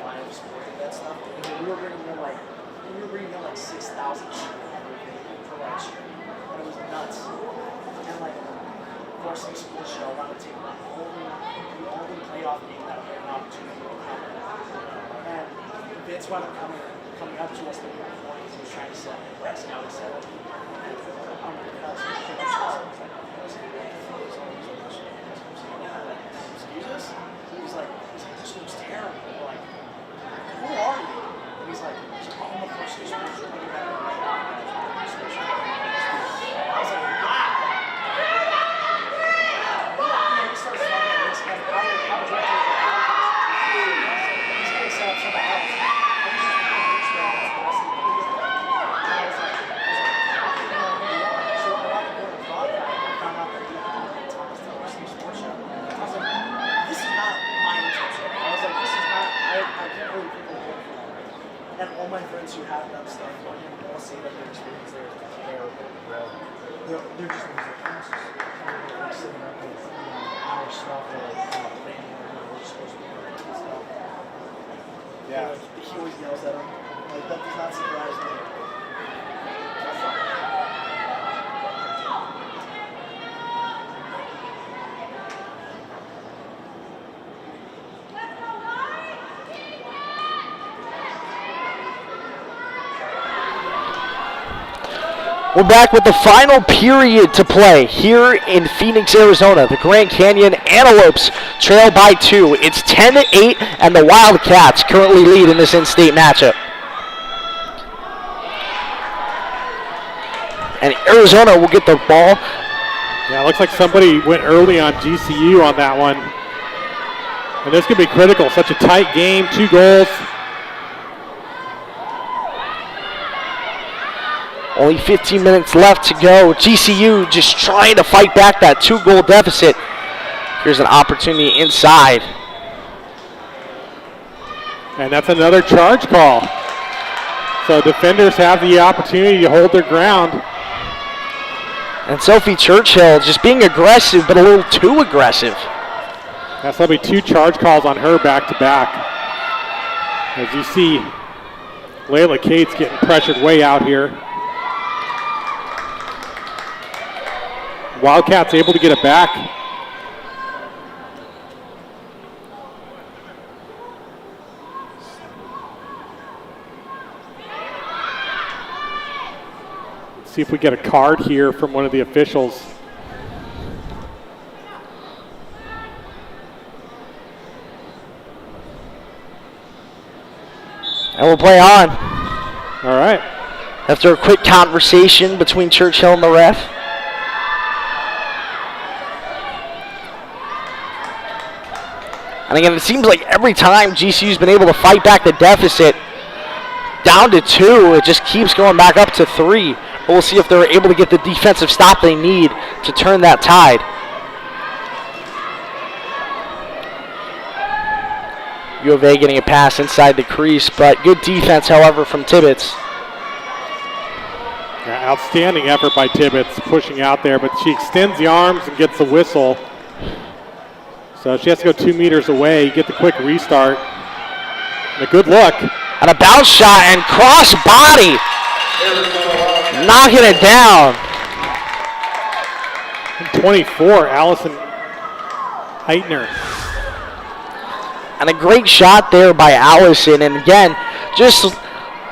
live sport and that stuff. And we were bringing in like 6,000 for last year, and it was nuts. And like, varsity school show wanted to take the only playoff game that we had an opportunity to cover. And Vince wound up coming up to us looking at points. He was trying to set West out of 7. Excuse us? He's like, this looks terrible. We're like, who are you? And he's like, I'm the first school. I was like, wow. He starts talking to this guy. I was right there. He's going to set up something else. And all my friends who have done stuff for him all say that their experience there is terrible. They're just like sitting up with our stuff or planning where we're supposed to be doing and stuff. Yeah. He always yells at them. Like, that does not surprise me. We're back with the final period to play here in Phoenix, Arizona. The Grand Canyon Antelopes trail by 2. It's 10-8, and the Wildcats currently lead in this in-state matchup. And Arizona will get the ball. Yeah, it looks like somebody went early on GCU on that one. And this could be critical. Such a tight game, 2 goals. Only 15 minutes left to go. GCU just trying to fight back that 2-goal deficit. Here's an opportunity inside. And that's another charge call. So defenders have the opportunity to hold their ground. And Sophie Churchill just being aggressive, but a little too aggressive. That's going to be 2 charge calls on her back to back. As you see, Layla Cates getting pressured way out here. Wildcats able to get it back. Let's see if we get a card here from one of the officials. And we'll play on. All right. After a quick conversation between Churchill and the ref. And again, it seems like every time GCU's been able to fight back the deficit down to 2, it just keeps going back up to 3. But we'll see if they're able to get the defensive stop they need to turn that tide. U of A getting a pass inside the crease, but good defense, however, from Tibbetts. Yeah, outstanding effort by Tibbetts pushing out there, but she extends the arms and gets the whistle. So she has to go 2 meters away, get the quick restart. And a good look. And a bounce shot and cross body. Knocking it down. 24, Allison Heitner. And a great shot there by Allison. And again, just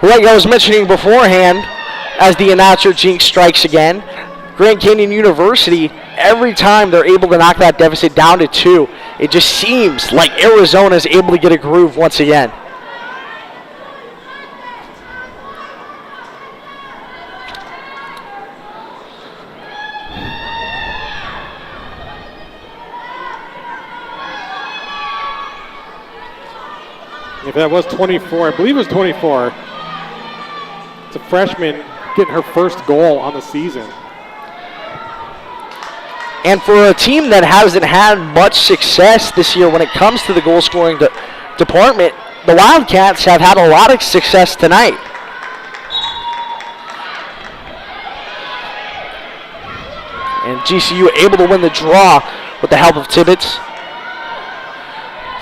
like I was mentioning beforehand, as the announcer jinx strikes again, Grand Canyon University, every time they're able to knock that deficit down to 2, it just seems like Arizona is able to get a groove once again. If that was 24, I believe it was 24. It's a freshman getting her first goal on the season. And for a team that hasn't had much success this year when it comes to the goal scoring department, the Wildcats have had a lot of success tonight. And GCU able to win the draw with the help of Tibbetts.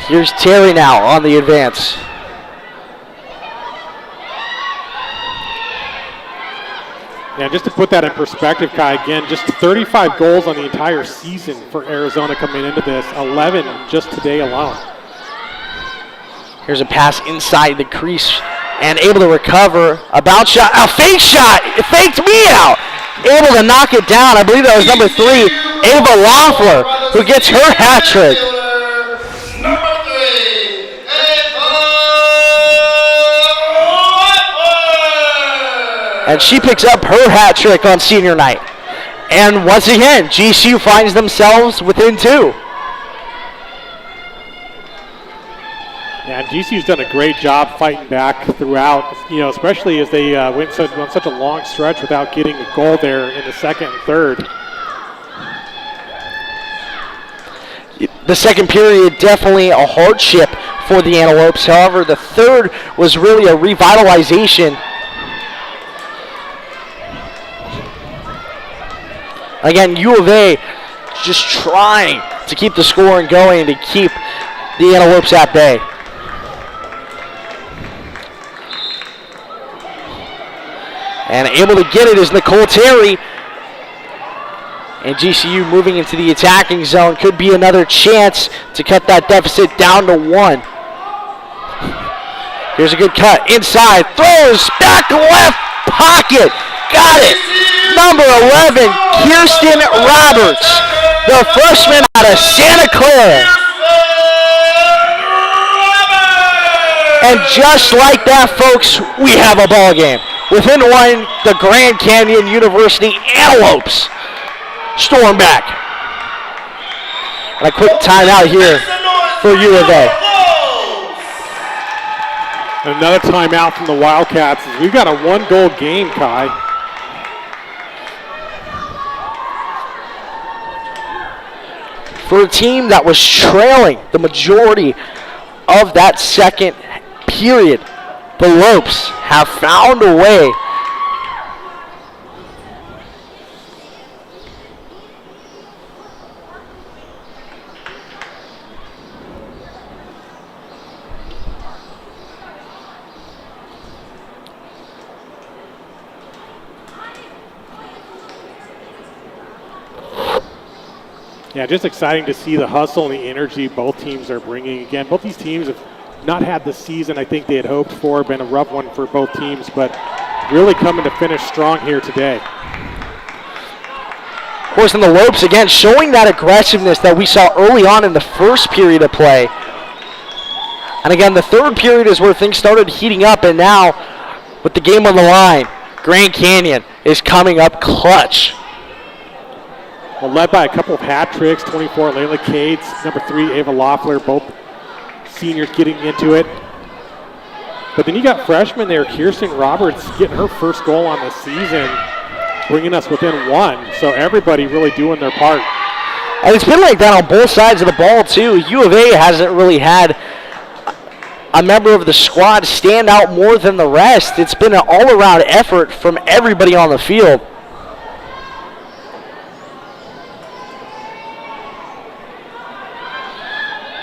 Here's Terry now on the advance. Yeah, just to put that in perspective, Kai, again, just 35 goals on the entire season for Arizona coming into this, 11 just today alone. Here's a pass inside the crease and able to recover. A bounce shot, a fake shot, it faked me out. Able to knock it down. I believe that was number 3, Ava Loeffler, who gets her hat trick. And she picks up her hat trick on senior night. And once again, GCU finds themselves within 2. Yeah, and GCU's done a great job fighting back throughout, especially as they went on such a long stretch without getting a goal there in the second and third. The second period, definitely a hardship for the Antelopes. However, the third was really a revitalization. Again, U of A just trying to keep the scoring going to keep the Antelopes at bay. And able to get it is Nicole Terry. And GCU moving into the attacking zone. Could be another chance to cut that deficit down to 1. Here's a good cut. Inside. Throws. Back left pocket. Got it. Number 11, Kirsten Roberts. The freshman out of Santa Clara. And just like that, folks, we have a ball game. Within 1, the Grand Canyon University Antelopes storm back. And a quick timeout here for U of A. Another timeout from the Wildcats. We've got a 1-goal game, Kai. for a team that was trailing the majority of that second period. The Lopes have found a way Yeah, just exciting to see the hustle and the energy both teams are bringing. Again, both these teams have not had the season I think they had hoped for. Been a rough one for both teams, but really coming to finish strong here today. Of course, in the Lopes, again, showing that aggressiveness that we saw early on in the first period of play. And again, the third period is where things started heating up, and now, with the game on the line, Grand Canyon is coming up clutch. Well, led by a couple of hat tricks, 24, Layla Cates, number 3, Ava Loeffler, both seniors getting into it. But then you got freshmen there, Kirsten Roberts getting her first goal on the season, bringing us within 1. So everybody really doing their part. And it's been like that on both sides of the ball, too. U of A hasn't really had a member of the squad stand out more than the rest. It's been an all-around effort from everybody on the field.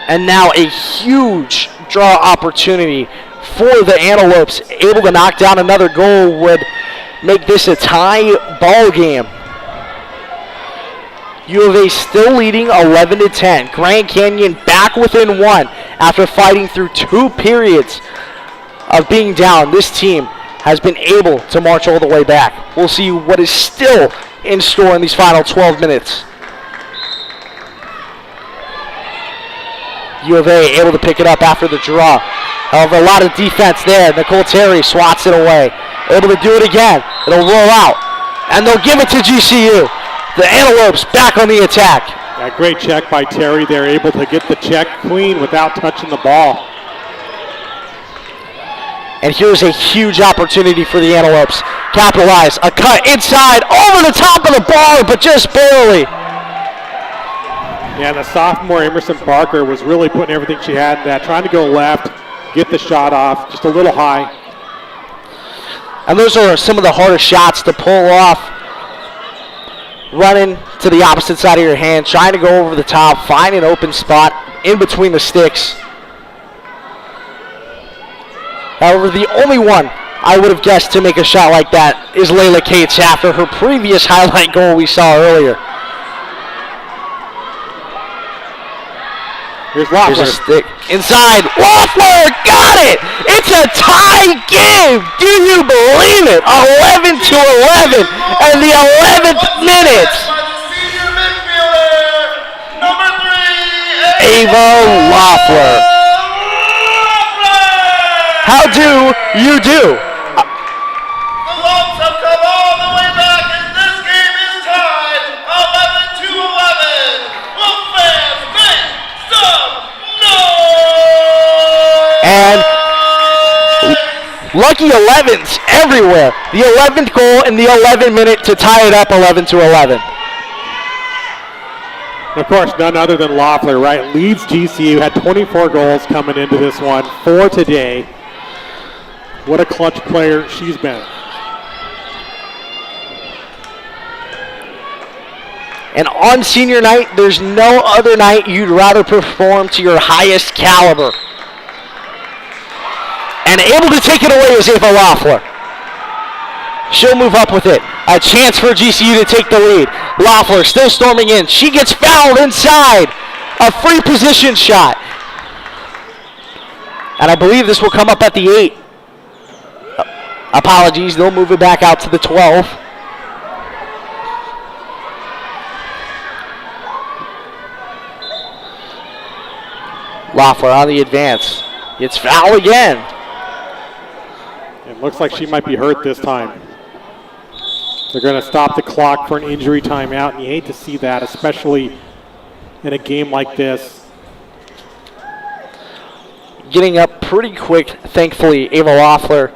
And now a huge draw opportunity for the Antelopes. Able to knock down another goal would make this a tie ball game. U of A still leading 11-10. Grand Canyon back within 1 after fighting through 2 periods of being down. This team has been able to march all the way back. We'll see what is still in store in these final 12 minutes. U of A able to pick it up after the draw. However, a lot of defense there. Nicole Terry swats it away. Able to do it again. It'll roll out. And they'll give it to GCU. The Antelopes back on the attack. Yeah, great check by Terry. They're able to get the check clean without touching the ball. And here's a huge opportunity for the Antelopes. Capitalize. A cut inside. Over the top of the bar, but just barely. Yeah, the sophomore Emerson Barker was really putting everything she had in that, trying to go left, get the shot off, just a little high. And those are some of the hardest shots to pull off. Running to the opposite side of your hand, trying to go over the top, find an open spot in between the sticks. However, the only one I would have guessed to make a shot like that is Layla Cates after her previous highlight goal we saw earlier. Here's Loeffler. Here's a stick. Inside. Loeffler got it! It's a tie game! Do you believe it? 11-11 and the 11th minute. Ava Loeffler. How do you do? The Lopes have come all the way back, and this game is tied 11-11. Will fans make some noise? And lucky 11s everywhere. The 11th goal in the 11th minute to tie it up 11-11. Of course, none other than Loeffler, right? Leads GCU, had 24 goals coming into this one, 4 today. What a clutch player she's been. And on senior night, there's no other night you'd rather perform to your highest caliber. And able to take it away is Ava Loeffler. She'll move up with it. A chance for GCU to take the lead. Loeffler still storming in. She gets fouled inside. A free position shot. And I believe this will come up at the 8. Apologies, they'll move it back out to the 12. Loeffler on the advance. Gets fouled again. It looks like she might be hurt this time. They're going to stop the clock for an injury timeout, and you hate to see that, especially in a game like this. Getting up pretty quick, thankfully, Ava Loeffler.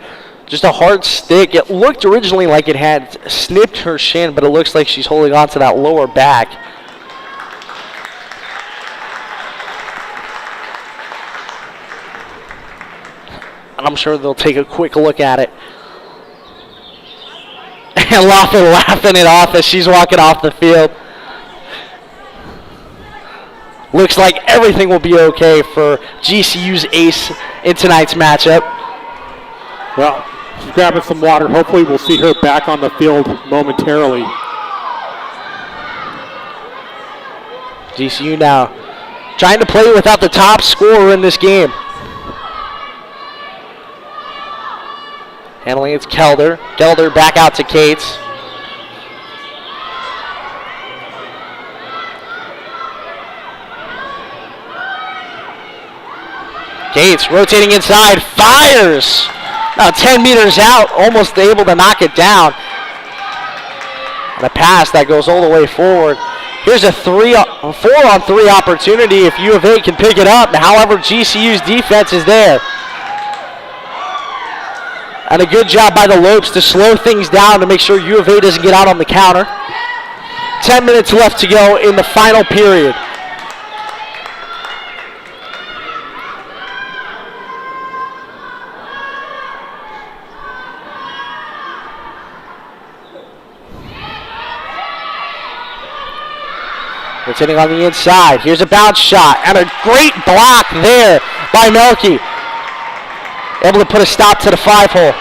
Just a hard stick. It looked originally like it had snipped her shin, but it looks like she's holding on to that lower back. and I'm sure they'll take a quick look at it. And Loeffler laughing it off as she's walking off the field. Looks like everything will be okay for GCU's ace in tonight's matchup. Well, she's grabbing some water. Hopefully we'll see her back on the field momentarily. GCU now trying to play without the top scorer in this game. Handling it's Kelder. Kelder back out to Cates. Cates rotating inside, fires! Now 10 meters out, almost able to knock it down. And a pass that goes all the way forward. Here's a 4-on-3 opportunity if U of A can pick it up. However, GCU's defense is there. And a good job by the Lopes to slow things down to make sure U of A doesn't get out on the counter. 10 minutes left to go in the final period. Rotating on the inside. Here's a bounce shot and a great block there by Melky. Able to put a stop to the 5-hole.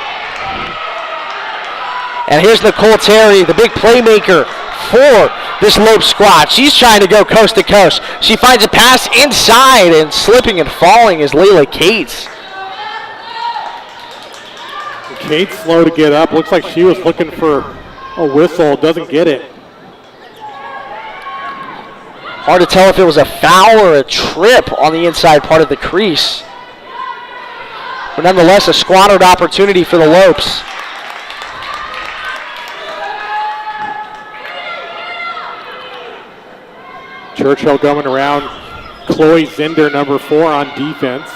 And here's Nicole Terry, the big playmaker for this Lope squad. She's trying to go coast to coast. She finds a pass inside, and slipping and falling is Layla Cates. Cates slow to get up. Looks like she was looking for a whistle. Doesn't get it. Hard to tell if it was a foul or a trip on the inside part of the crease. But nonetheless, a squandered opportunity for the Lopes. Churchill coming around. Chloe Zinder, number 4 on defense.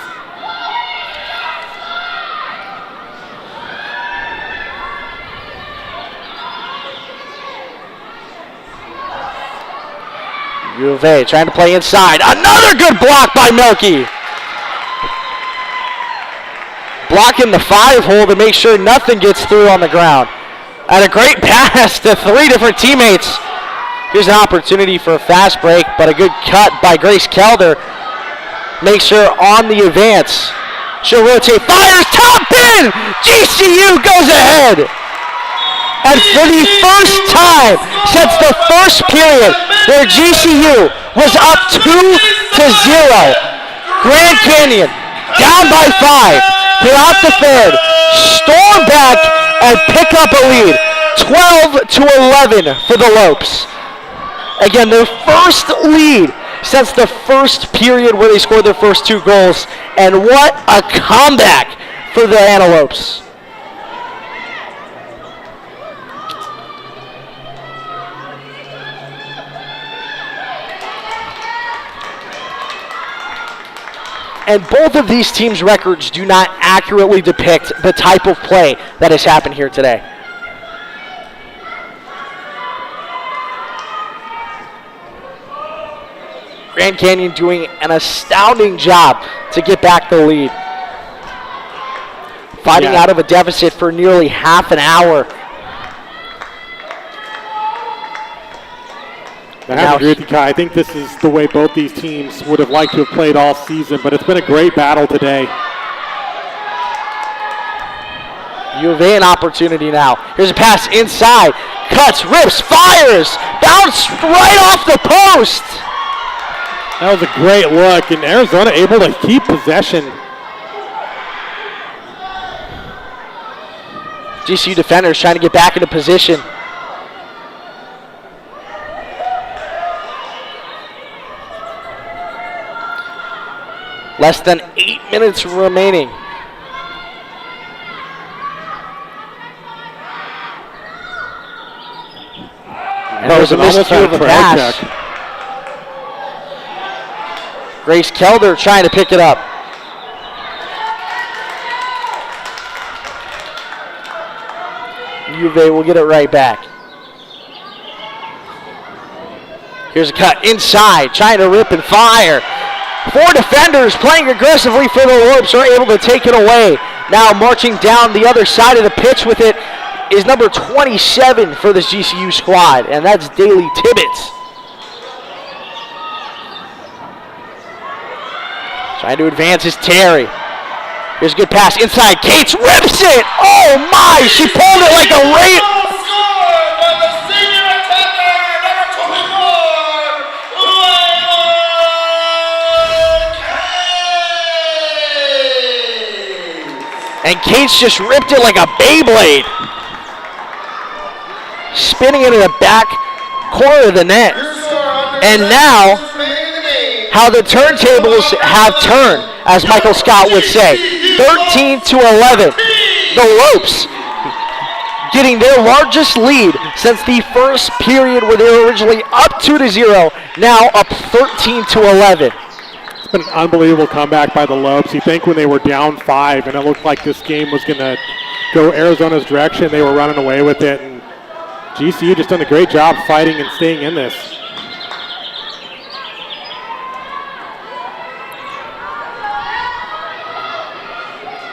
U of A trying to play inside. Another good block by Melky. Blocking the 5-hole to make sure nothing gets through on the ground. And a great pass to 3 different teammates. Here's an opportunity for a fast break, but a good cut by Grace Kelder makes her on the advance. She'll rotate, fires, top pin! GCU goes ahead! And for the first time since the first period where GCU was up 2-0, Grand Canyon down by 5 throughout the third, storm back and pick up a lead, 12-11 for the Lopes. Again, their first lead since the first period where they scored their first 2 goals, and what a comeback for the Antelopes. And both of these teams' records do not accurately depict the type of play that has happened here today. Grand Canyon doing an astounding job to get back the lead. Fighting out of a deficit for nearly half an hour. I agree with you, Kai. I think this is the way both these teams would have liked to have played all season, but it's been a great battle today. U of A an opportunity now. Here's a pass inside. Cuts, rips, fires. Bounced right off the post. That was a great look, and Arizona able to keep possession. GCU defenders trying to get back into position. Less than 8 minutes remaining. And there was a miscue of a pass. Grace Kelder trying to pick it up. U of A will get it right back. Here's a cut inside, trying to rip and fire. 4 defenders playing aggressively for the Lopes are able to take it away. Now marching down the other side of the pitch with it is number 27 for this GCU squad, and that's Daly Tibbetts. Trying to advance is Terry. Here's a good pass inside. Cates rips it. Oh my, she pulled it like a rape. And Cates just ripped it like a Beyblade. Spinning into the back corner of the net. And now, how the turntables have turned, as Michael Scott would say. 13-11. The Lopes getting their largest lead since the first period where they were originally up 2-0, now up 13-11. It's been an unbelievable comeback by the Lopes. You think when they were down 5 and it looked like this game was going to go Arizona's direction, they were running away with it. And GCU just done a great job fighting and staying in this.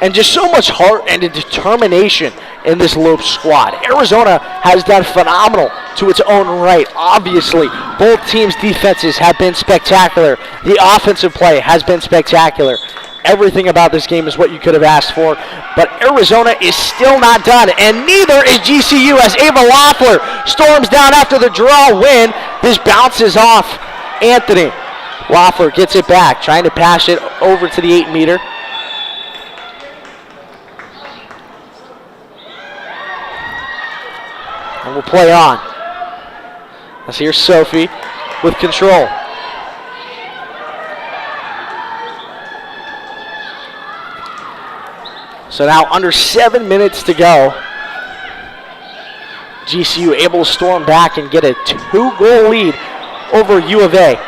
And just so much heart and determination in this Lopes squad. Arizona has done phenomenal to its own right. Obviously, both teams' defenses have been spectacular. The offensive play has been spectacular. Everything about this game is what you could have asked for. But Arizona is still not done, and neither is GCU as Ava Loeffler storms down after the draw win. This bounces off Anthony. Loeffler gets it back, trying to pass it over to the 8-meter. And we'll play on. Let's hear Sophie with control. So now under 7 minutes to go. GCU able to storm back and get a 2-goal lead over U of A.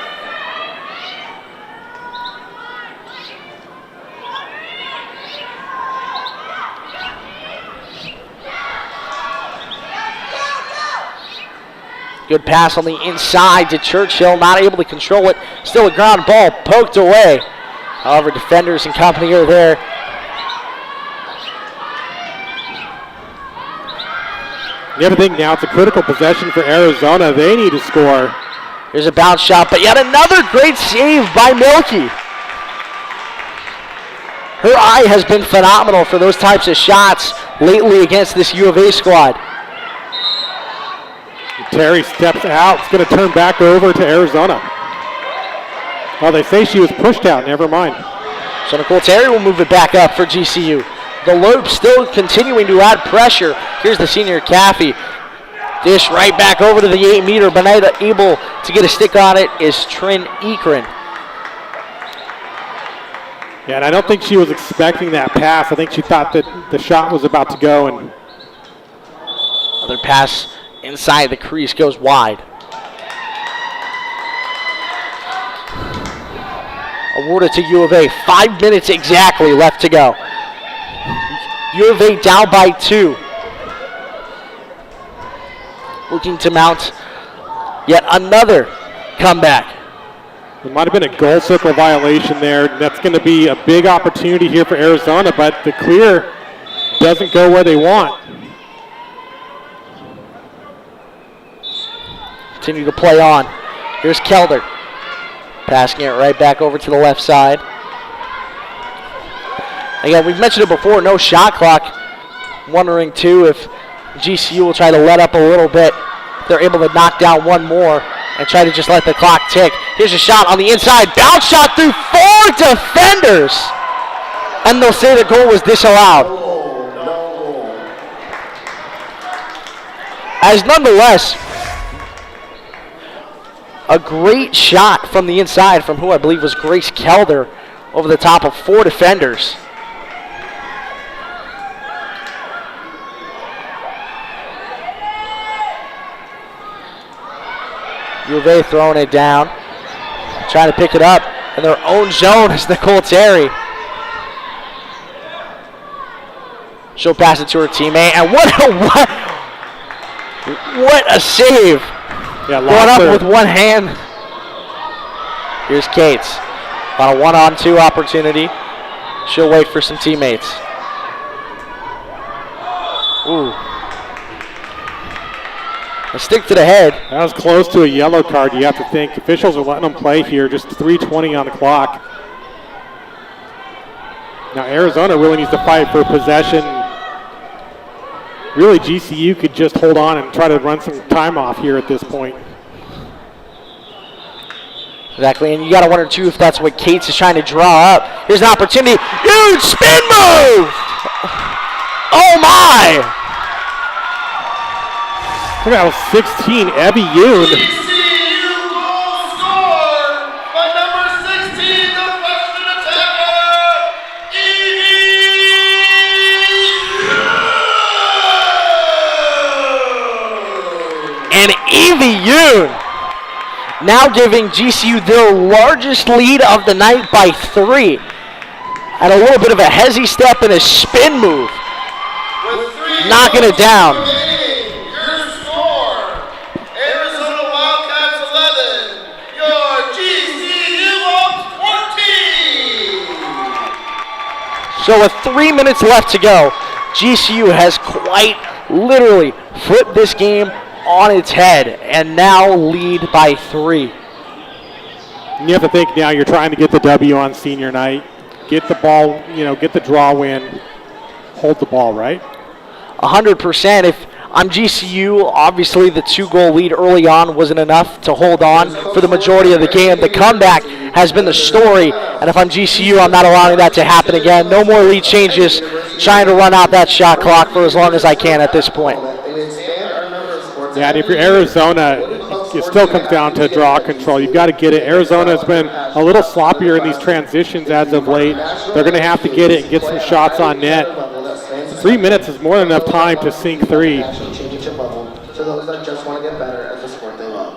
Good pass on the inside to Churchill, not able to control it. Still a ground ball poked away. However, defenders and company are there. The other thing now, it's a critical possession for Arizona. They need to score. There's a bounce shot, but yet another great save by Milky. Her eye has been phenomenal for those types of shots lately against this U of A squad. Terry steps out. It's going to turn back over to Arizona. Well, they say she was pushed out. Never mind. So Nicole Terry will move it back up for GCU. The Lopes still continuing to add pressure. Here's the senior Caffey. Dish right back over to the 8-meter. Benita able to get a stick on it is Trin Ekren. Yeah, and I don't think she was expecting that pass. I think she thought that the shot was about to go. And another pass inside the crease goes wide. Awarded to U of A. 5 minutes exactly left to go. U of A down by 2. Looking to mount yet another comeback. There might have been a goal circle violation there. That's going to be a big opportunity here for Arizona, but the clear doesn't go where they want. Continue to play on. Here's Kelder. Passing it right back over to the left side. Again, we've mentioned it before, no shot clock. Wondering, too, if GCU will try to let up a little bit. They're able to knock down one more and try to just let the clock tick. Here's a shot on the inside. Bounce shot through 4 defenders. And they'll say the goal was disallowed. As nonetheless, a great shot from the inside from who I believe was Grace Kelder over the top of 4 defenders. U of A throwing it down, trying to pick it up in their own zone is Nicole Terry. She'll pass it to her teammate, and what a save! Yeah, going up with one hand. Here's Cates on a 1-on-2 opportunity. She'll wait for some teammates. Ooh. A stick to the head. That was close to a yellow card, you have to think. Officials are letting them play here, just 3:20 on the clock. Now Arizona really needs to fight for possession. Really, GCU could just hold on and try to run some time off here at this point. Exactly, and you got to wonder, too, if that's what Cates is trying to draw up. Here's an opportunity. Huge spin move! Oh, my! Look at that, 16, Evie Yoon. GCU goal scored by number 16, the freshman attacker, And Evie Yoon now giving GCU their largest lead of the night by 3. And a little bit of a hezzy step and a spin move. Knocking it down. Your score, Arizona Wildcats 11, your GCU of 14. So with 3 minutes left to go, GCU has quite literally flipped this game on its head and now lead by 3. And you have to think now you're trying to get the W on senior night. Get the ball, get the draw win. Hold the ball, right? 100%. If I'm GCU, obviously the 2-goal lead early on wasn't enough to hold on for the majority of the game. The comeback has been the story, and if I'm GCU, I'm not allowing that to happen again. No more lead changes, trying to run out that shot clock for as long as I can at this point. Yeah, and if you're Arizona, it still comes down to draw control. You've got to get it. Arizona's been a little sloppier in these transitions as of late. They're going to have to get it and get some shots on net. 3 minutes is more than enough time to sink 3.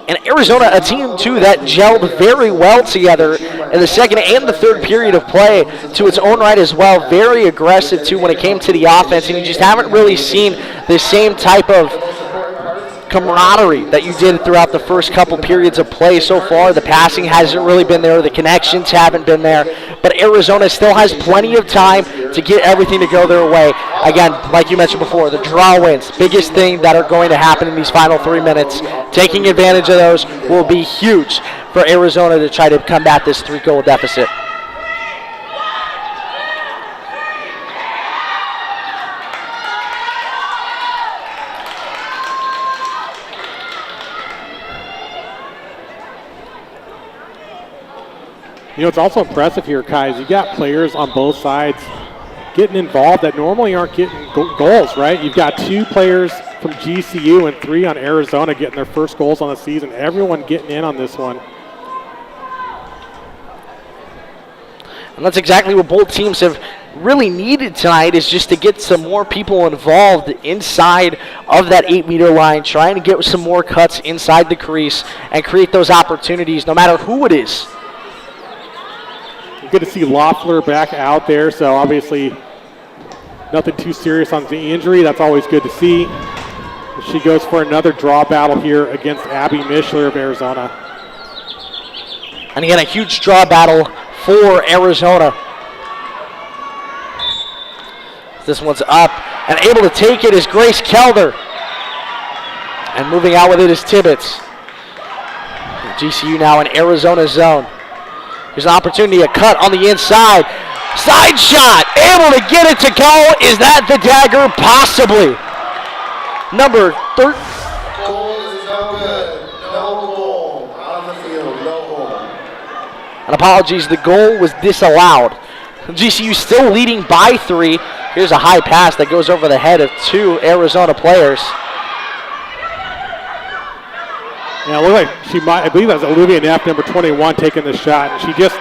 And Arizona, a team, too, that gelled very well together in the second and the third period of play to its own right as well. Very aggressive, too, when it came to the offense. And you just haven't really seen the same type of camaraderie that you did throughout the first couple periods of play so far. The passing hasn't really been there. The connections haven't been there. But Arizona still has plenty of time to get everything to go their way. Again, like you mentioned before, the draw wins. Biggest thing that are going to happen in these final 3 minutes. Taking advantage of those will be huge for Arizona to try to combat this 3-goal deficit. It's also impressive here, Kai, is you got players on both sides getting involved that normally aren't getting goals, right? You've got 2 players from GCU and 3 on Arizona getting their first goals on the season. Everyone getting in on this one. And that's exactly what both teams have really needed tonight, is just to get some more people involved inside of that 8-meter line, trying to get some more cuts inside the crease and create those opportunities no matter who it is. Good to see Loeffler back out there, so obviously nothing too serious on the injury. That's always good to see. She goes for another draw battle here against Abby Mishler of Arizona. And again, a huge draw battle for Arizona. This one's up, and able to take it is Grace Kelder. And moving out with it is Tibbetts. GCU now in Arizona zone. There's an opportunity, a cut on the inside. Side shot, able to get it to go. Is that the dagger? Possibly. Number 13. Goal is no good. No goal. On the field, no goal. And apologies, the goal was disallowed. GCU still leading by 3. Here's a high pass that goes over the head of 2 Arizona players. Yeah, it looked like I believe that was Olivia Neff, number 21, taking the shot. And she just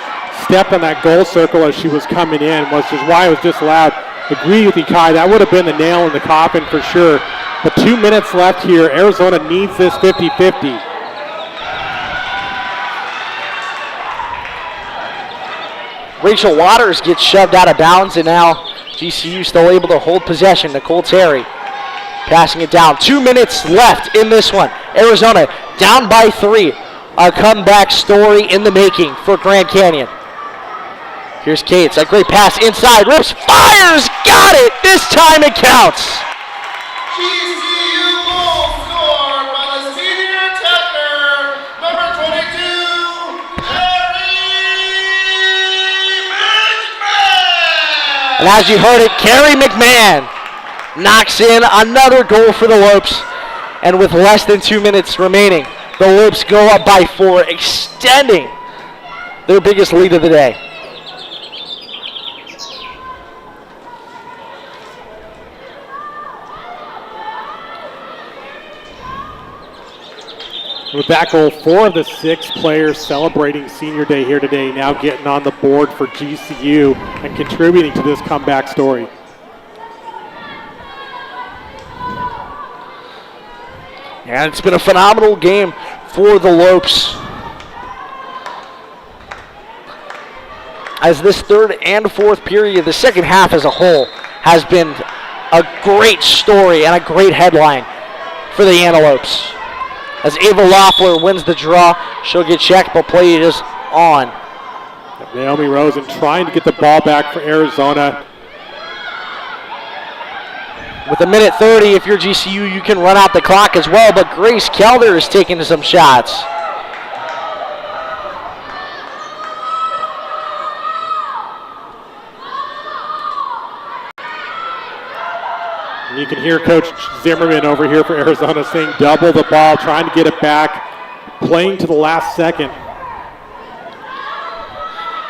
stepped on that goal circle as she was coming in, which is why it was disallowed. Agree with you, Kai. That would have been the nail in the coffin for sure. But 2 minutes left here. Arizona needs this 50-50. Rachel Waters gets shoved out of bounds, and now GCU still able to hold possession. Nicole Terry passing it down. 2 minutes left in this one. Arizona down by 3. A comeback story in the making for Grand Canyon. Here's Cates, a great pass inside, rips, fires, got it! This time it counts. GCU goal scored by the senior attacker, number 22, Carrie McMahon. And as you heard it, Carrie McMahon knocks in another goal for the Lopes. And with less than 2 minutes remaining, the Lopes go up by 4, extending their biggest lead of the day. With that goal, 4 of the 6 players celebrating senior day here today now getting on the board for GCU and contributing to this comeback story. And it's been a phenomenal game for the Lopes, as this third and fourth period, the second half as a whole, has been a great story and a great headline for the Antelopes. As Ava Loeffler wins the draw, she'll get checked, but play is on. Naomi Rosen trying to get the ball back for Arizona. With a minute 30, if you're GCU, you can run out the clock as well, but Grace Kelder is taking some shots. And you can hear Coach Zimmerman over here for Arizona saying double the ball, trying to get it back, playing to the last second.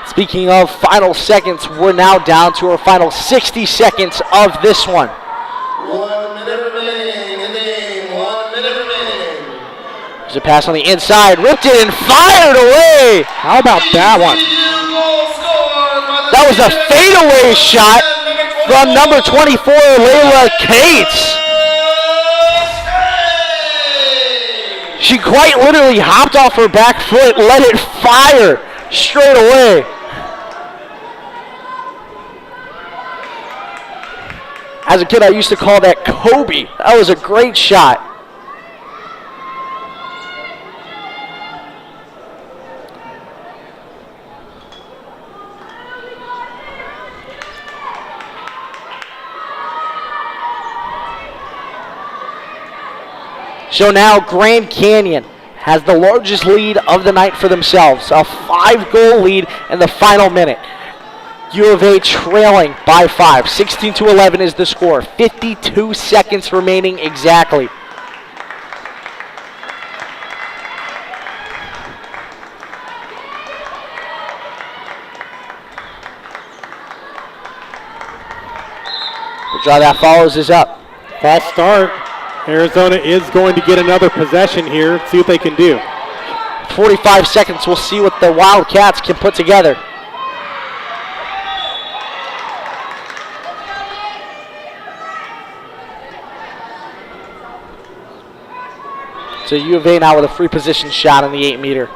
Speaking of final seconds, we're now down to our final 60 seconds of this one. 1 minute remaining in the game. 1 minute remaining. There's a pass on the inside, ripped it and fired away. How about that one? That was a fadeaway shot from number 24, Layla Cates. She quite literally hopped off her back foot, let it fire straight away. As a kid, I used to call that Kobe. That was a great shot. So now Grand Canyon has the largest lead of the night for themselves. A 5-goal lead in the final minute. U of A trailing by 5. 16-11 is the score. 52 seconds remaining exactly. The draw that follows is up. False start. Arizona is going to get another possession here. See what they can do. 45 seconds. We'll see what the Wildcats can put together. So U of A now with a free position shot on the 8-meter.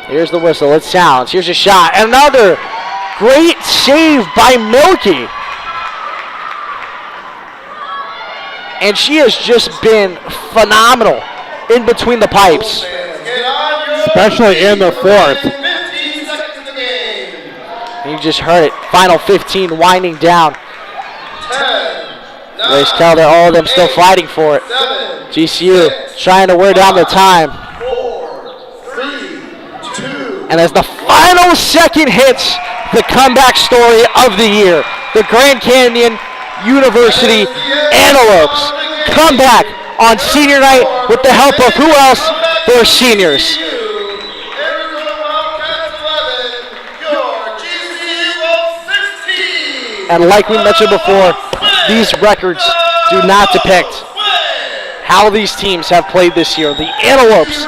Here's the whistle. It sounds. Here's a shot. Another great save by Milky. And she has just been phenomenal in between the pipes. Especially in the fourth. And you just heard it. Final 15 winding down. Grace Kelder, all of them still fighting for it. GCU trying to wear down the time. And as the final second hits, the comeback story of the year. The Grand Canyon University Antelopes come back on senior night with the help of who else? Their seniors. And like we mentioned before, these records do not depict how these teams have played this year. The Antelopes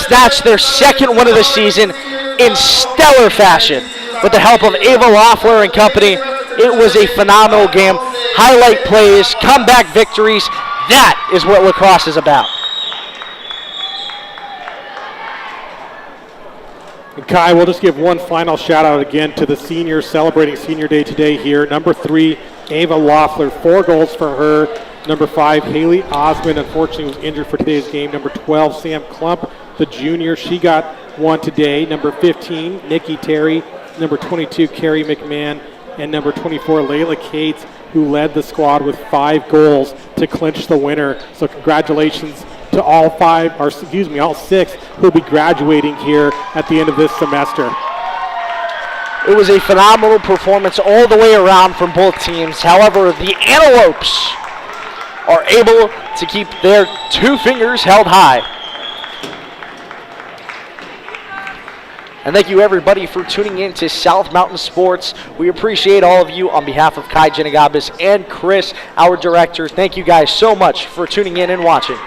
snatched their second win of the season in stellar fashion. With the help of Ava Loeffler and company, it was a phenomenal game. Highlight plays, comeback victories. That is what lacrosse is about. And Kai, we'll just give one final shout out again to the seniors celebrating senior day today here. Number 3, Ava Loeffler, 4 goals for her. Number 5, Haley Osmond, unfortunately was injured for today's game. Number 12, Sam Klump, the junior, she got one today. Number 15, Nikki Terry. number 22, Carrie McMahon, and number 24, Layla Cates, who led the squad with 5 goals to clinch the winner. So congratulations to all 6 who'll be graduating here at the end of this semester. It was a phenomenal performance all the way around from both teams. However, the Antelopes are able to keep their 2 fingers held high. And thank you everybody for tuning in to South Mountain Sports. We appreciate all of you on behalf of Kai Jenagabis and Chris, our director. Thank you guys so much for tuning in and watching.